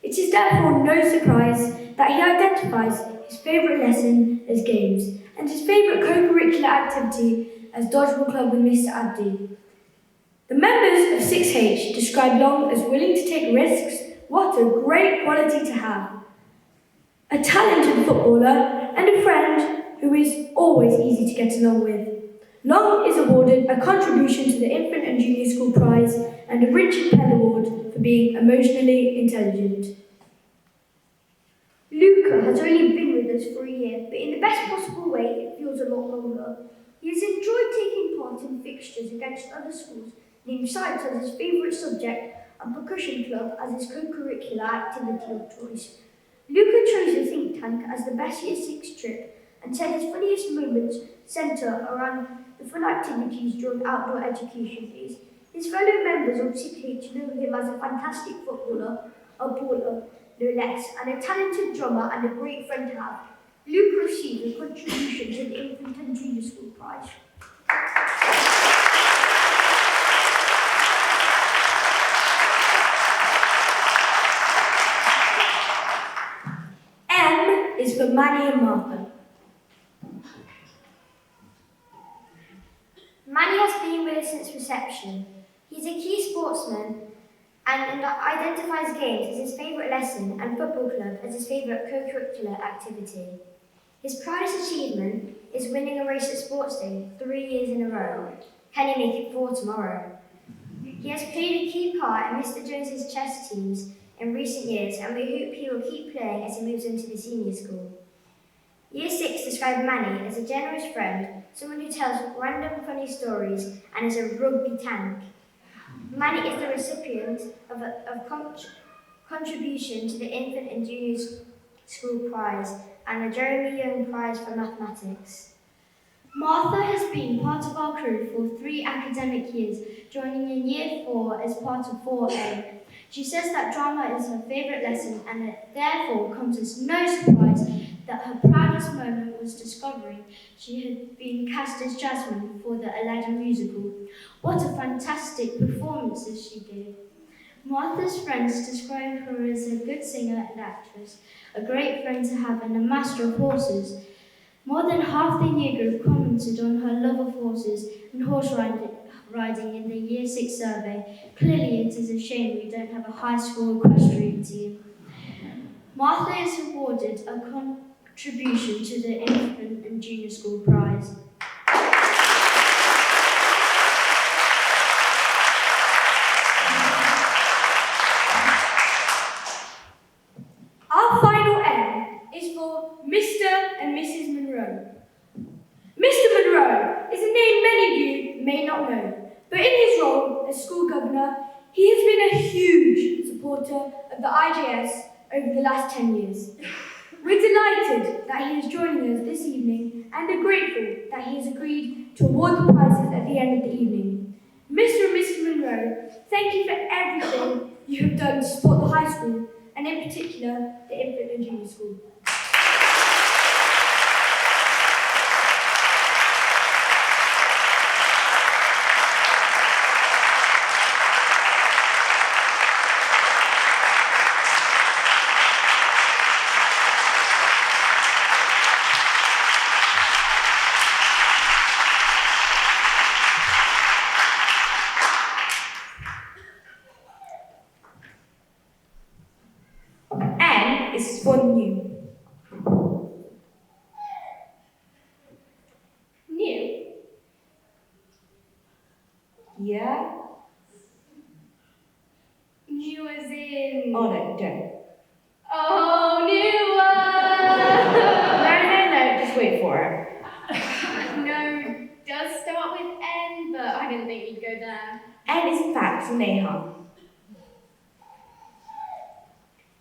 It is therefore no surprise that he identifies his favourite lesson as games and his favourite co-curricular activity as Dodgeball Club with Mr. Abdi. The members of 6H describe Long as willing to take risks. What a great quality to have! A talented footballer and a friend who is always easy to get along with. Long is awarded a contribution to the Infant and Junior School Prize and a Richard Penn Award for being emotionally intelligent. Luca has only been with us for a year, but in the best possible way, it feels a lot longer. He has enjoyed taking part in fixtures against other schools, named science as his favourite subject and percussion club as his co-curricular activity of choice. Luca chose the think tank as the best Year 6 trip and said his funniest moments centre around the fun activities during outdoor education days. His fellow members of 6H know him as a fantastic footballer, a baller, no less, and a talented drummer and a great friend to have. Luca received a contribution to the Infant and Junior School Prize. M is for Manny and Martha. Manny has been with us since reception. He's a key sportsman and identifies games as his favourite lesson and football club as his favourite co-curricular activity. His proudest achievement is winning a race at Sports Day 3 years in a row. Can he make it 4 tomorrow? He has played a key part in Mr. Jones's chess teams in recent years, and we hope he will keep playing as he moves into the senior school. Year 6 described Manny as a generous friend, someone who tells random funny stories and is a rugby tank. Manny is the recipient of contribution to the Infant and Junior School Prize and the Jeremy Young Prize for Mathematics. Martha has been part of our crew for 3 academic years, joining in Year 4 as part of 4A. She says that drama is her favourite lesson, and it therefore comes as no surprise that her proudest moment was discovering she had been cast as Jasmine for the Aladdin musical. What a fantastic performances she gave. Martha's friends describe her as a good singer and actress, a great friend to have, and a master of horses. More than half the year group commented on her love of horses and horse riding in the Year 6 survey. Clearly it is a shame we don't have a high school equestrian team. Martha is awarded a contribution to the Infant and Junior School Prize. Our final N is for Mr. and Mrs. Monroe. Mr. Monroe is a name many of you may not know, but in his role as school governor, he has been a huge supporter of the IJS over the last 10 years. We're delighted that he is joining us this evening and are grateful that he has agreed to award the prizes at the end of the evening. Mr. and Mrs. Monroe, thank you for everything you have done to support the high school, and in particular, the Infant and Junior School. Yeah? New as in... Oh, no, don't. Oh, new one! No, just wait for it. No, does start with N, but I didn't think you'd go there. N is in fact Neha.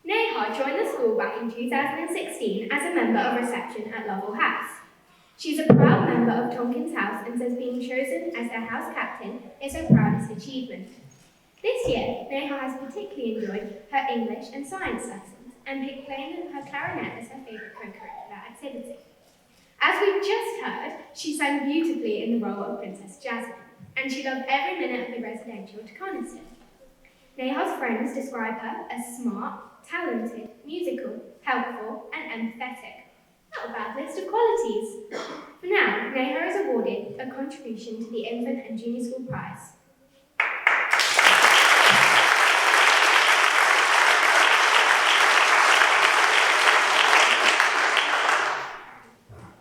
Neha joined the school back in 2016 as a member of reception at Lovell House. She's a proud member of Tompkins House and says being chosen as their house captain is her proudest achievement. This year, Neha has particularly enjoyed her English and science lessons and picked playing her clarinet as her favourite co-curricular activity. As we've just heard, she sang beautifully in the role of Princess Jasmine, and she loved every minute of the residential to Coniston. Neha's friends describe her as smart, talented, musical, helpful, and empathetic. Not a bad list of qualities. For now, Neha is awarded a contribution to the Infant and Junior School Prize.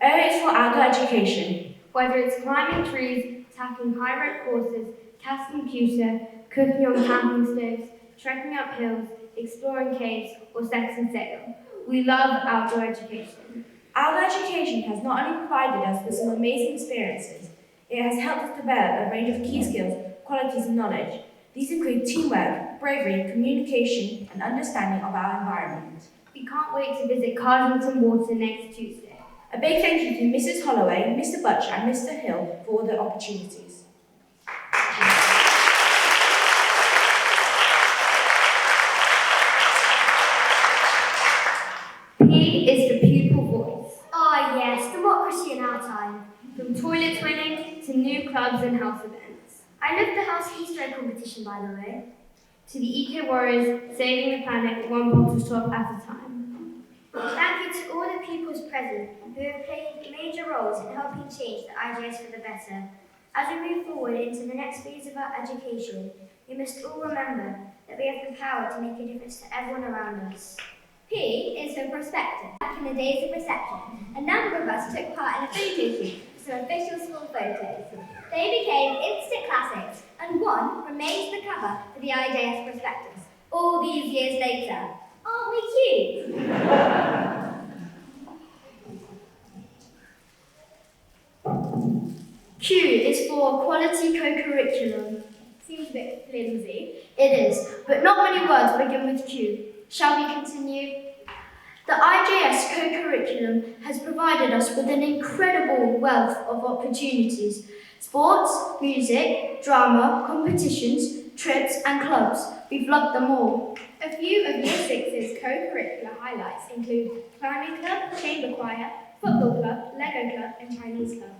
O is for outdoor education. Whether it's climbing trees, tackling high rope courses, casting pewter, cooking on camping stoves, trekking up hills, exploring caves, or setting sail, we love outdoor education. Outdoor education has not only provided us with some amazing experiences, it has helped us develop a range of key skills, qualities, and knowledge. These include teamwork, bravery, communication, and understanding of our environment. We can't wait to visit Cardington Water next Tuesday. A big thank you to Mrs. Holloway, Mr. Butcher, and Mr. Hill for all the opportunities. P is for pupil voice. Oh yes, democracy in our time. From toilet winning to new clubs and house events. I loved the house Easter egg competition, by the way. To the Eco Warriors, saving the planet one bottle stop at a time. Thank you to all the pupils present who have played major roles in helping change the IJS for the better. As we move forward into the next phase of our education, we must all remember that we have the power to make a difference to everyone around us. P is for perspective. Back in the days of reception, a number of us took part in a photo shoot for some official school photos. They became instant classics, and one remains the cover for the IJS prospectus. All these years later, aren't we cute? Q is for quality co-curriculum. Seems a bit flimsy. It is, but not many words begin with Q. Shall we continue? The IJS co-curriculum has provided us with an incredible wealth of opportunities. Sports, music, drama, competitions, trips and clubs. We've loved them all. A few of Year 6's co-curricular highlights include climbing club, chamber choir, football club, Lego club, and Chinese club.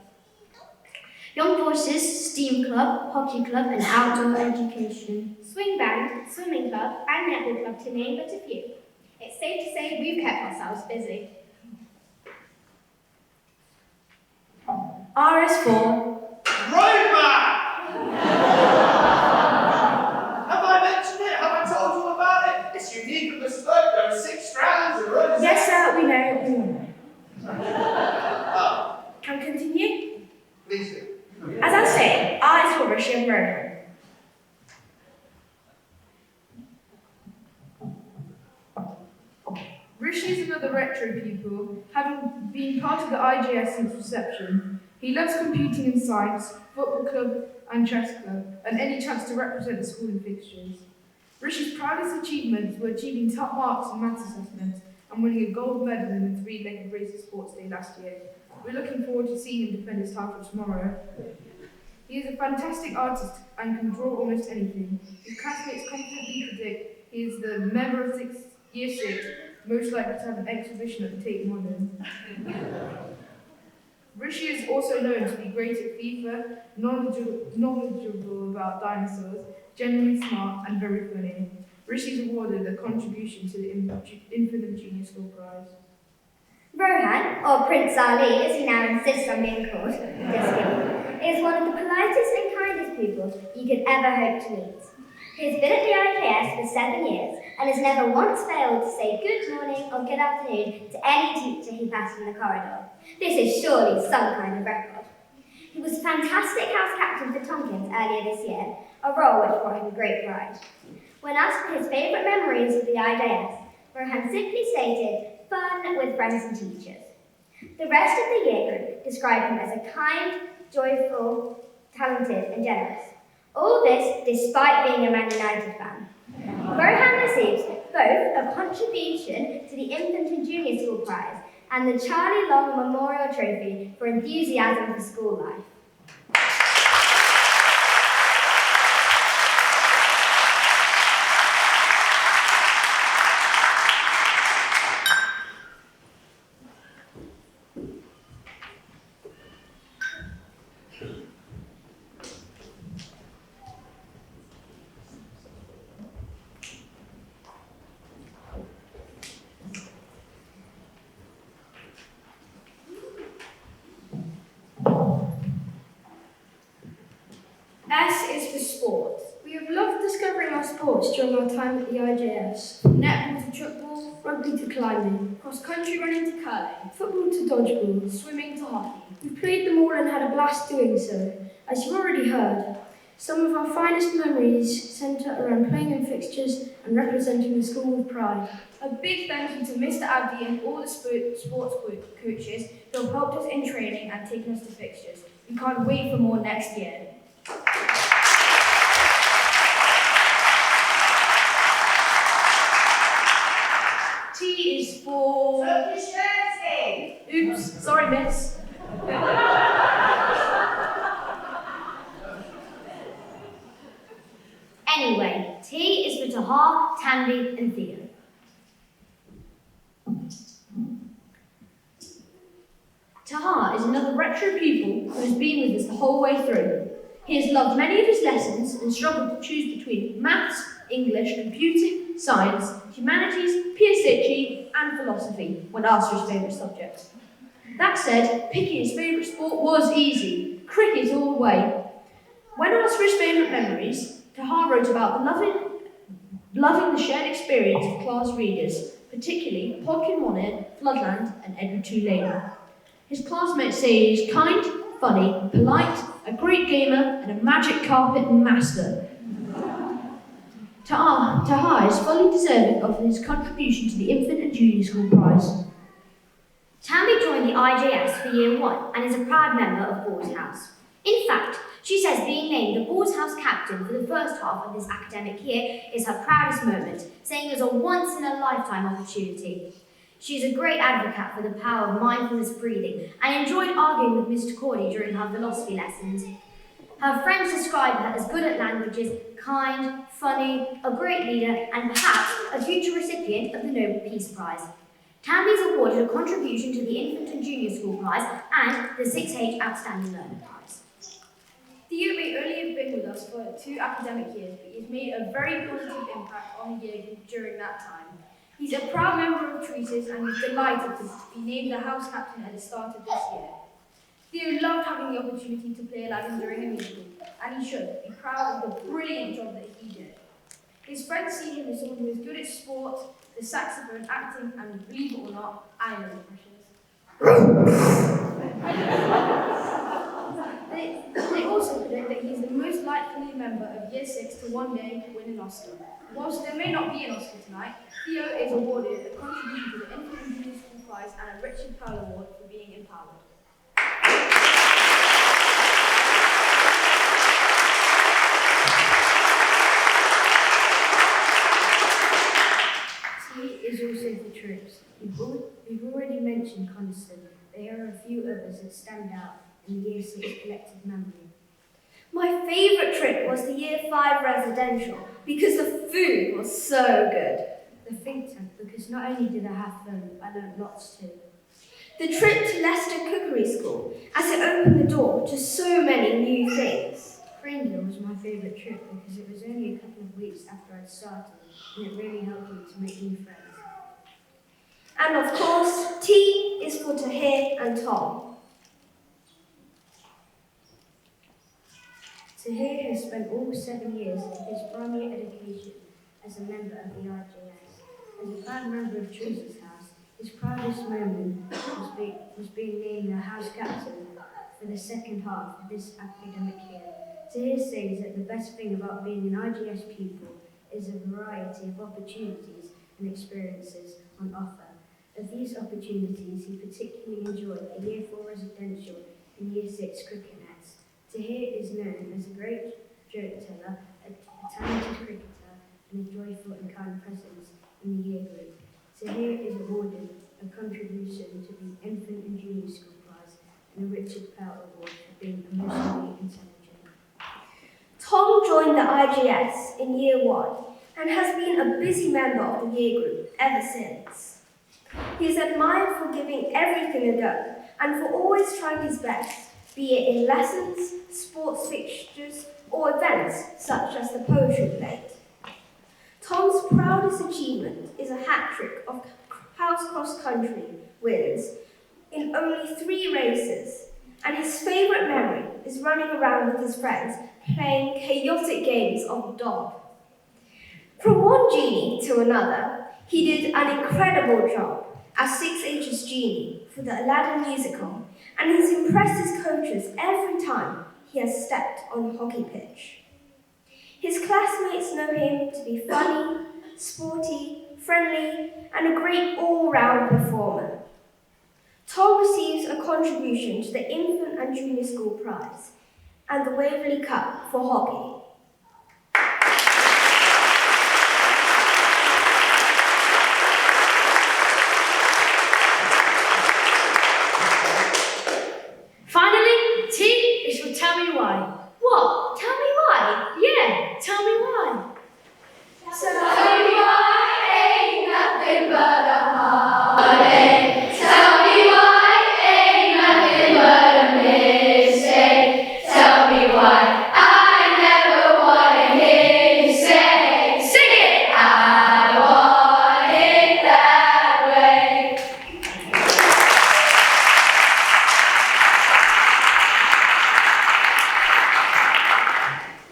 Young Voices, STEAM Club, Hockey Club and Outdoor Education. Swing band, swimming club, and netball club, to name but a few. It's safe to say we've kept ourselves busy. R is for Roadmap! Have I mentioned it? Have I told you about it? It's unique and bespoke. There are 6 strands and roads. yes, sir, we know. Oh, Can we continue? please do. As I say, R is for Rishi and Rohan. Rishi is another retro pupil, having been part of the IJS since reception. He loves computing and science, football club and chess club, and any chance to represent the school in fixtures. Rishi's proudest achievements were achieving top marks in maths assessments and winning a gold medal in the 3-legged race at Sports Day last year. We're looking forward to seeing him defend his title tomorrow. He is a fantastic artist and can draw almost anything. His classmates confidently predict he is the member of Year 6, most likely to have an exhibition at the Tate Modern. Rishi is also known to be great at FIFA, knowledgeable about dinosaurs, generally smart and very funny. Rishi is awarded a contribution to the Infant and Junior School Prize. Rohan, or Prince Ali, as he now insists on being called, is one of the politest and kindest people you could ever hope to meet. He's been at the IJS for 7 years and has never once failed to say good morning or good afternoon to any teacher he passed in the corridor. This is surely some kind of record. He was a fantastic house captain for Tompkins earlier this year, a role which brought him great pride. When asked his favourite memories of the IJS, Rohan simply stated, fun with friends and teachers. The rest of the year group described him as a kind, joyful, talented and generous. All this despite being a Man United fan. Rohan receives both a contribution to the Infant and Junior School Prize and the Charlie Long Memorial Trophy for enthusiasm for school life. S is for sport. We have loved discovering our sports during our time at the IJS. Netball to football, Rugby to climbing, cross-country running to curling, football to dodgeball. swimming to hockey. We've played them all and had a blast doing so. As you've already heard, some of our finest memories centre around playing in fixtures and representing the school with pride. A big thank you to Mr. Abdi and all the sports coaches who have helped us in training and taken us to fixtures. We can't wait for more next year. T is for... Oops, sorry miss. Anyway, T is for Tahar, Tanvi and Theo. Tahar is another retro pupil who has been with us the whole way through. He has loved many of his lessons and struggled to choose between maths, English, computing, science, humanities, PSHE and philosophy when asked for his favourite subject. That said, picking his favourite sport was easy, cricket all the way. When asked for his favourite memories, Tahar wrote about loving the shared experience of class readers, particularly Podkin Monet, Floodland and Edward Tulane. His classmates say he is kind, funny, polite, a great gamer and a magic carpet master. Tahar is fully deserving of his contribution to the Infant and Junior School Prize. Tammy joined the IJS for year 1 and is a proud member of Boar's House. In fact, she says being named the Boar's House captain for the first half of this academic year is her proudest moment, saying it was a once-in-a-lifetime opportunity. She is a great advocate for the power of mindfulness breathing and enjoyed arguing with Mr. Cordy during her philosophy lessons. Her friends describe her as good at languages, kind, funny, a great leader, and perhaps a future recipient of the Nobel Peace Prize. Tammy is awarded a contribution to the Infant and Junior School Prize and the 6H Outstanding Learner Prize. Theo may only have been with us for 2 academic years, but he's made a very positive impact on the year group during that time. He's a proud member of Treaties and is delighted to be named the house captain at the start of this year. Theo loved having the opportunity to play Aladdin during a musical, and he should be proud of the brilliant job that he did. His friends see him as someone who is good at sport, the saxophone, acting, and believe it or not, animal impressions. They also predict that he is the most likely member of Year 6 to one day win an Oscar. Whilst there may not be an Oscar tonight, Theo is awarded a contribution to the Infant and Junior School Prize and a Richard Powell Award for being empowered. T is also for troops. We've already mentioned Coniston. There are a few others that stand out in the Year 6 collective memory. My favourite trip was the Year 5 residential because the food was so good. The think tank, because not only did I have fun, I learned lots too. The trip to Leicester Cookery School, as it opened the door to so many new things. Greenville was my favourite trip because it was only a couple of weeks after I'd started and it really helped me to make new friends. And of course, T is for Tahir and Tom. Tahir has spent all 7 years of his primary education as a member of the IJS. As a proud member of Teresa's house, his proudest moment was being named the house captain for the second half of this academic year. Tahir says that the best thing about being an IGS pupil is a variety of opportunities and experiences on offer. Of these opportunities, he particularly enjoyed the Year 4 residential and Year 6 cricket nets. Tahir is known as a great joke teller, a talented cricketer, and a joyful and kind presence in the year group. Tahir is awarded a contribution to the Infant and Junior School Prize and a Richard Pell Award for being emotionally intelligent. Tom joined the IGS in Year 1 and has been a busy member of the year group ever since. He is admired for giving everything a go and for always trying his best, be it in lessons, sports fixtures, or events such as the poetry plate. Tom's proudest achievement is a hat-trick of house cross-country wins in only 3 races, and his favourite memory is running around with his friends playing chaotic games of dog. From one genie to another, he did an incredible job as 6H's genie for the Aladdin musical, and has impressed his coaches every time he has stepped on a hockey pitch. His classmates know him to be funny, sporty, friendly, and a great all-round performer. Tom receives a contribution to the Infant and Junior School Prize and the Waverley Cup for hockey. Finally, T is for Tell Me Why. What? Tell me why? Yeah, tell me why. Tell me why ain't nothing but a heartache. Tell me why ain't nothing but a mistake. Tell me why I never wanna hear you say. Sing it! I want it that way.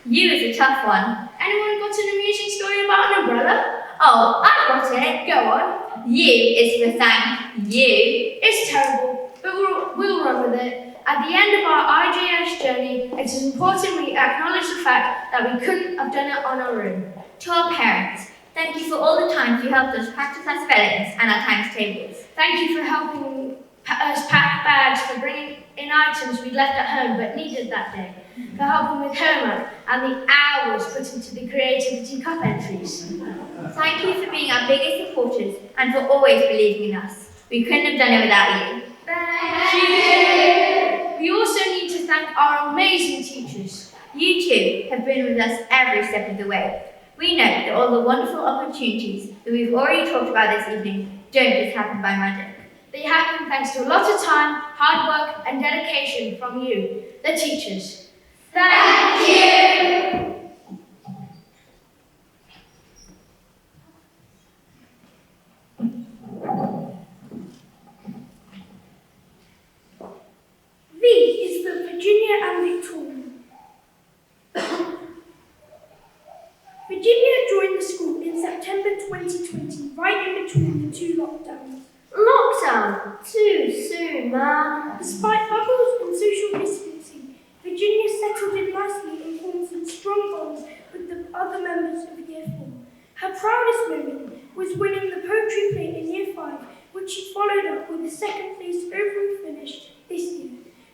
You is a tough one. Anyone got an amusing story about an umbrella? Oh, I've got it. Go on. You is for thank you. It's terrible, but we'll run with it. At the end of our IJS journey, it is important we acknowledge the fact that we couldn't have done it on our own. To our parents, thank you for all the times you helped us practice our spellings and our times tables. Thank you for helping us pack bags, for bringing in items we left at home but needed that day, for helping with homework and the hours put into the creativity cup entries. Thank you for being our biggest supporters and for always believing in us. We couldn't have done it without you. Thank you. We also need to thank our amazing teachers. You too have been with us every step of the way. We know that all the wonderful opportunities that we've already talked about this evening don't just happen by magic. They happen thanks to a lot of time, hard work, and dedication from you, the teachers. Thank you! V is for Virginia and Victoria. Virginia joined the school in September 2020, right in between the 2 lockdowns. Lockdown? Too soon, Ma. Despite bubbles and social distancing, Virginia settled in nicely and formed some strong bonds with the other members of Year 4. Her proudest moment was winning the poetry plate in Year 5, which she followed up with a second place overall finish this year.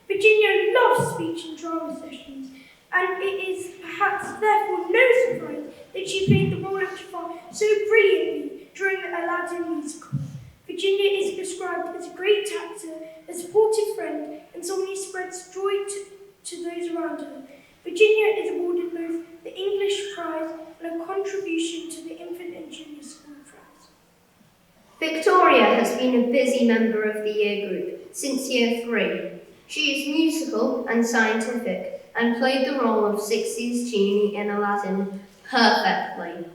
Virginia loves speech and drama sessions, and it is perhaps therefore no surprise that she played the role of Jafar so brilliantly during the Aladdin musical. Virginia is described as a great actor, a supportive friend, and someone who spreads joy to those around her. Virginia is awarded both the English Prize and a contribution to the Infant and Junior School Prize. Victoria has been a busy member of the year group since Year 3. She is musical and scientific and played the role of Sixie's genie in Aladdin perfectly.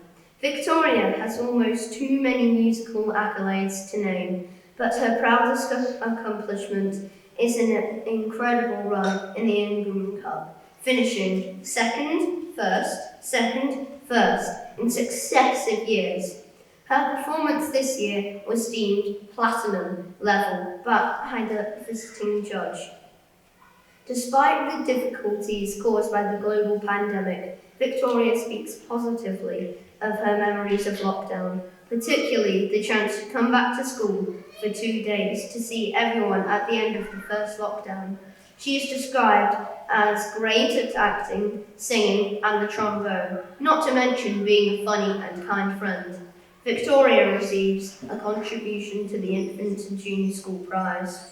Victoria has almost too many musical accolades to name, but her proudest accomplishment is an incredible run in the Ingham Cup, finishing second, first in successive years. Her performance this year was deemed platinum level by the visiting judge. Despite the difficulties caused by the global pandemic, Victoria speaks positively of her memories of lockdown, particularly the chance to come back to school for 2 days to see everyone at the end of the first lockdown. She is described as great at acting, singing and the trombone, not to mention being a funny and kind friend. Victoria receives a contribution to the Infant and Junior School Prize.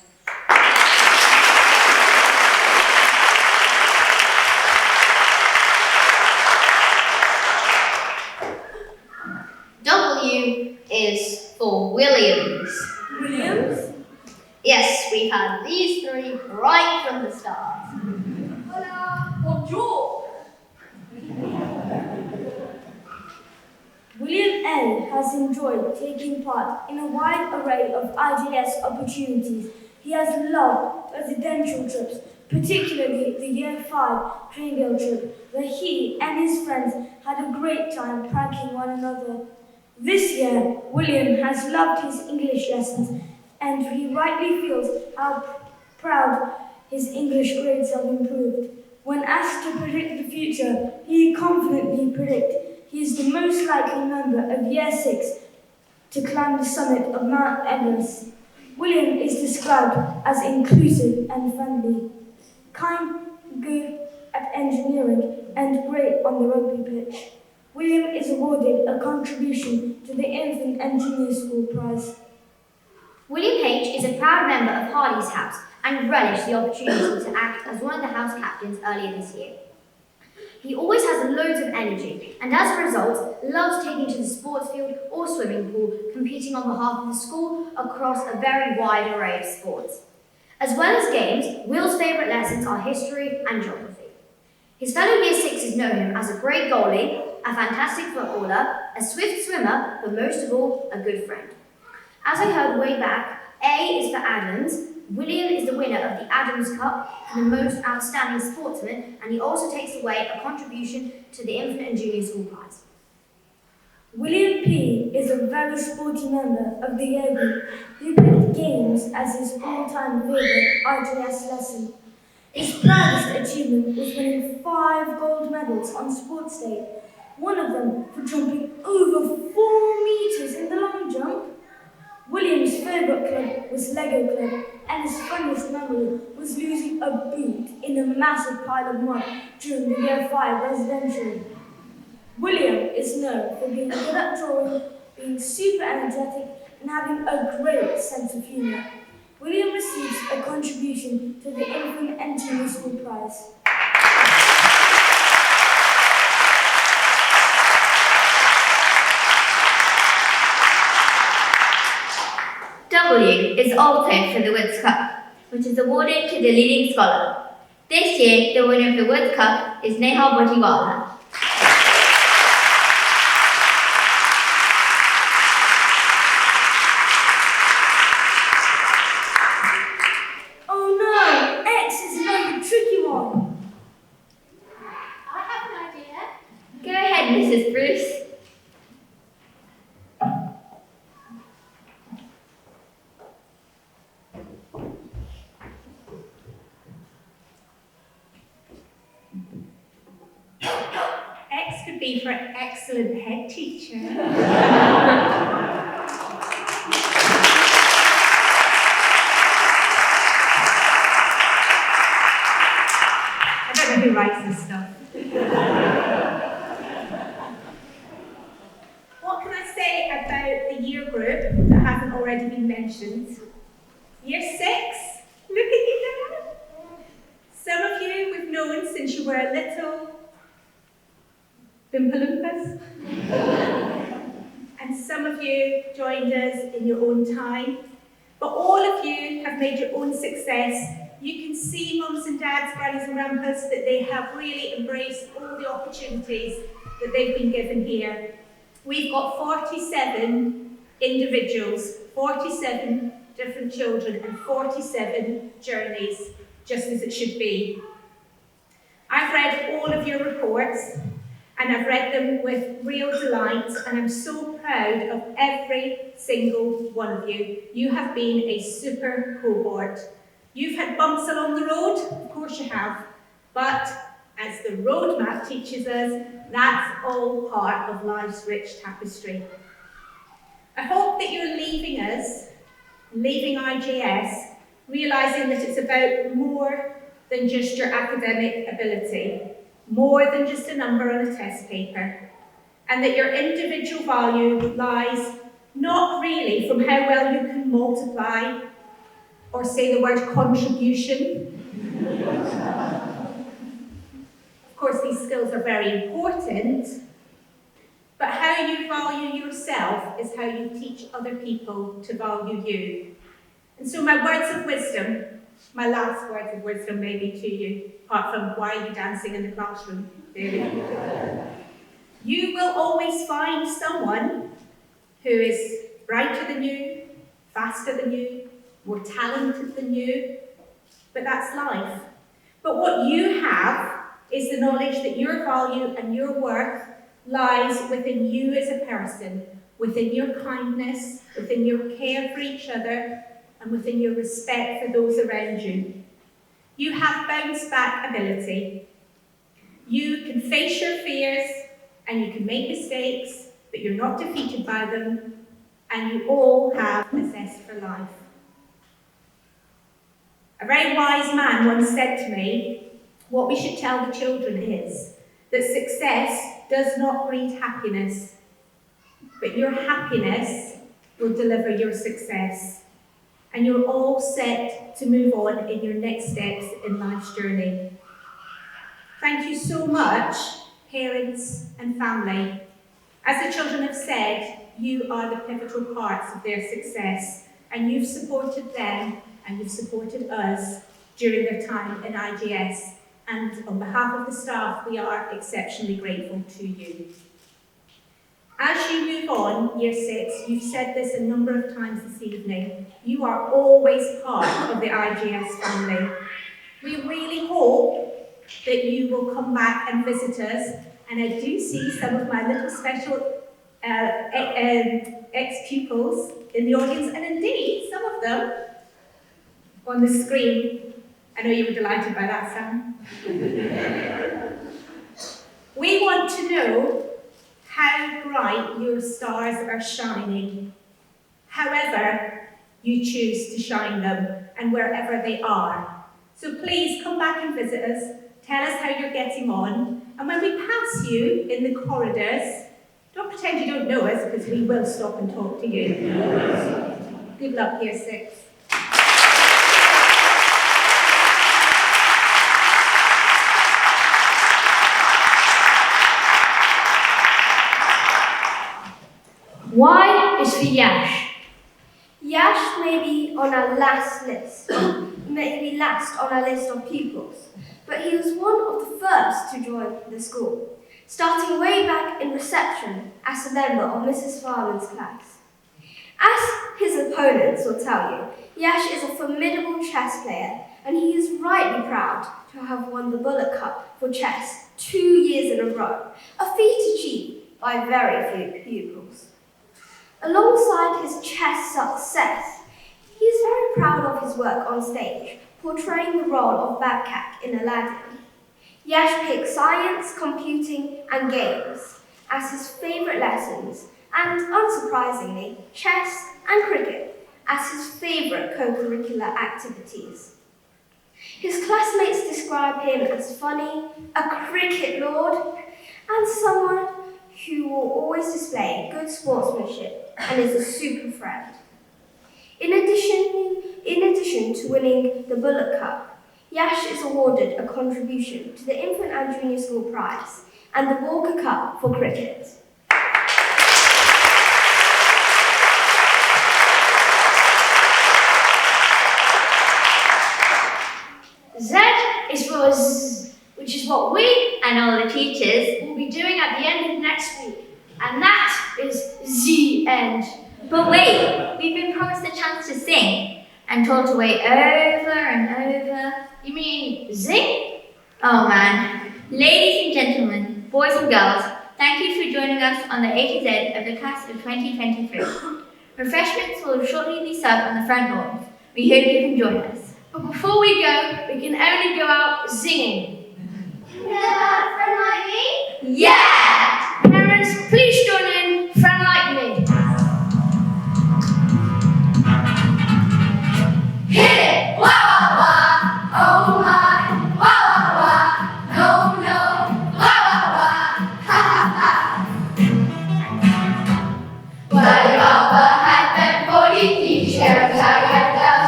W is for Williams. Williams? Yes, we've had these three right from the start. Hola, bonjour. William L. has enjoyed taking part in a wide array of IGS opportunities. He has loved residential trips, particularly the Year 5 Traindale trip, where he and his friends had a great time pranking one another. This year, William has loved his English lessons, and he rightly feels how proud his English grades have improved. When asked to predict the future, he confidently predicts he is the most likely member of Year 6 to climb the summit of Mount Everest. William is described as inclusive and friendly, kind, good at engineering, and great on the rugby pitch. William is awarded a contribution to the Infant and Junior School Prize. William H. is a proud member of Hardy's House and relished the opportunity to act as one of the house captains earlier this year. He always has loads of energy and as a result loves taking to the sports field or swimming pool, competing on behalf of the school across a very wide array of sports. As well as games, Will's favourite lessons are history and geography. His fellow Year 6s know him as a great goalie, a fantastic footballer, a swift swimmer, but most of all, a good friend. As I heard way back, A is for Adams. William is the winner of the Adams Cup for the most outstanding sportsman, and he also takes away a contribution to the Infant and Junior School Prize. William P. is a very sporty member of the year group who picked games as his all-time favourite IGS lesson. His proudest achievement was winning 5 gold medals on Sports Day, one of them for jumping over 4 metres in the long jump. William's favourite club was Lego Club, and his funniest memory was losing a boot in a massive pile of mud during the Year 5 residential. William is known for being good at drawing, being super energetic, and having a great sense of humour. William receives a contribution to the Infant and Junior School Prize. W is also for the Woods Cup, which is awarded to the leading scholar. This year, the winner of the Woods Cup is Nehal Bodiwala. Oh no, X is another tricky one. I have an idea. Go ahead, Mrs. Bruce. X could be for excellent head teacher. I don't know who writes this stuff. What can I say about the year group that hasn't already been mentioned? Year 6, look at you now. Some of you we've known since you were a little Oompa and some of you joined us in your own time. But all of you have made your own success. You can see mums and dads, grannies and grandpas that they have really embraced all the opportunities that they've been given here. We've got 47 individuals, 47 different children and 47 journeys, just as it should be. I've read all of your reports and I've read them with real delight, and I'm so proud of every single one of you. You have been a super cohort. You've had bumps along the road, of course you have, but as the roadmap teaches us, that's all part of life's rich tapestry. I hope that you're leaving us, leaving IJS, realising that it's about more than just your academic ability, more than just a number on a test paper, and that your individual value lies not really from how well you can multiply or say the word contribution. Of course, these skills are very important, but how you value yourself is how you teach other people to value you. And so my words of wisdom, my last words of wisdom maybe to you, apart from why are you dancing in the classroom, David? You will always find someone who is brighter than you, faster than you, more talented than you, but that's life. But what you have is the knowledge that your value and your worth lies within you as a person, within your kindness, within your care for each other, and within your respect for those around you. You have bounce back ability. You can face your fears and you can make mistakes, but you're not defeated by them, and you all have a zest for life. A very wise man once said to me, what we should tell the children is that success does not breed happiness, but your happiness will deliver your success, and you're all set to move on in your next steps in life's journey. Thank you so much, parents and family. As the children have said, you are the pivotal parts of their success, and you've supported them and you've supported us during their time in IGS. And on behalf of the staff, we are exceptionally grateful to you. As you move on, Year 6, you've said this a number of times this evening, you are always part of the IGS family. We really hope that you will come back and visit us, and I do see some of my little special ex-pupils in the audience, and indeed some of them on the screen. I know you were delighted by that, Sam. We want to know how bright your stars are shining, however you choose to shine them and wherever they are. So please come back and visit us, tell us how you're getting on, and when we pass you in the corridors, don't pretend you don't know us, because we will stop and talk to you. Good luck, Year 6. Y is for Yash. Yash may be on our last list, maybe last on our list of pupils, but he was one of the first to join the school, starting way back in reception as a member of Mrs. Farman's class. As his opponents will tell you, Yash is a formidable chess player, and he is rightly proud to have won the Bullock Cup for chess 2 years in a row, a feat achieved by very few pupils. Alongside his chess success, he is very proud of his work on stage, portraying the role of Babcock in Aladdin. Yash picked science, computing, and games as his favourite lessons, and unsurprisingly, chess and cricket as his favourite co-curricular activities. His classmates describe him as funny, a cricket lord, and someone who will always display good sportsmanship and is a super friend. In addition to winning the Bullock Cup, Yash is awarded a contribution to the Infant and Junior School Prize and the Walker Cup for cricket. Z is for Z, which is what we and all the teachers will be doing at the end of next week. And that is the end. But wait, we've been promised a chance to sing and told to wait over and over. You mean zing? Oh man. Ladies and gentlemen, boys and girls, thank you for joining us on the A to Z of the class of 2023. Refreshments will shortly be served on the front lawn. We hope you can join us. But before we go, we can only go out singing. Yeah, friend like me? Yeah! Parents, please join in, Friend Like Me. Hit it! Wah, wah, wah! Oh my! Wah, wah, wah! No, no! Wah, wah, wah! Ha, ha, ha! Well, Papa had meant 40 teeth, sheriffs, I got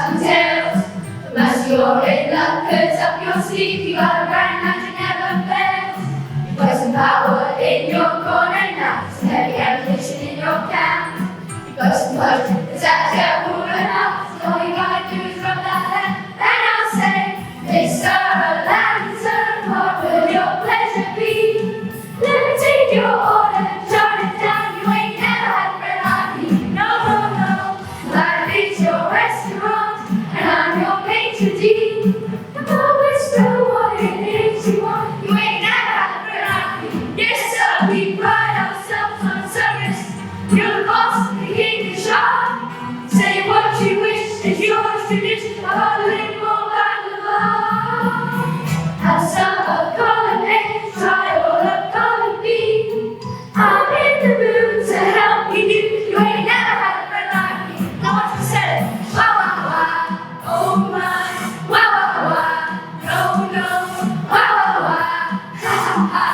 1,000 tails. Unless you're in luck, 'cause up your sleeve you got a brand magic never fails. You put some power in your corner now, some heavy ammunition in your can. You got some blood that's at your wound enough, so all you gotta do is rub that hand, and I'll say, Mr. Lancer, what will your pleasure be? Let me take your order, jot it down, you ain't never had a friend like me. No, no, no, life is your restaurant, and I'm your maitre d'. I'll whisper what it is you want, you ain't never had a friend like me. Yes, sir, we pride ourselves on service. You're the boss, the king, the shah. Say what you wish, it's yours to dish. A bottle more baklava. Have some of column A, try all of column B. I'm in the mood to help you. You ain't never had a friend like me. Now what you said? Wah wah wah, oh my. Wah wah wah, no no. Wah wah wah, ha ha ha.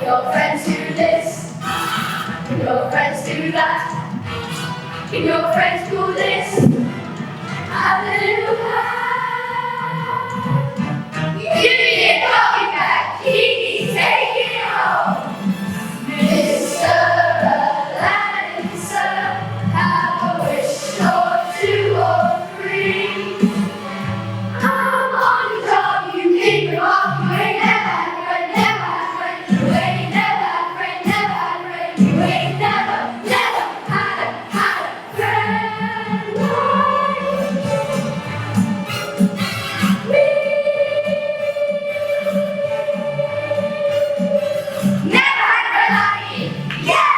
Your friends do this, your friends do that. Can your friends do this? Hallelujah. You need a coffee back. He needs taking it home. Mr. Aladdin, sir, have a wish or two or three. I'm on your job, you keep it off. You ain't never had a friend, never had a friend. You ain't never had a friend, never had a friend. You ain't never had a friend like me. Never had a friend like me. Yeah!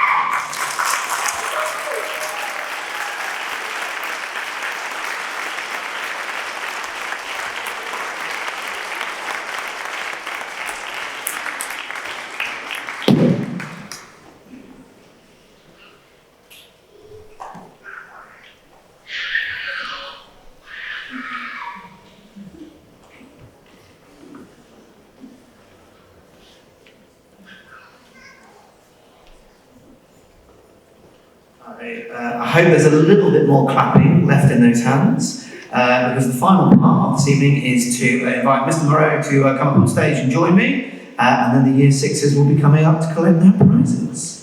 I hope there's a little bit more clapping left in those hands, because the final part of this evening is to invite Mr. Moreau to come up on stage and join me, and then the Year Sixes will be coming up to collect their prizes.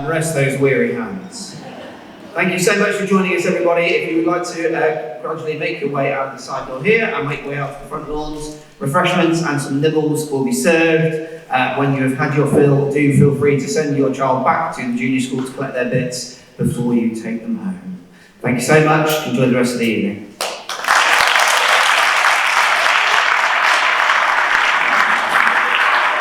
and rest those weary hands. Thank you so much for joining us, everybody. If you would like to gradually make your way out the side door here and make your way out to the front lawns, refreshments and some nibbles will be served. When you have had your fill, do feel free to send your child back to the junior school to collect their bits before you take them home. Thank you so much. Enjoy the rest of the evening.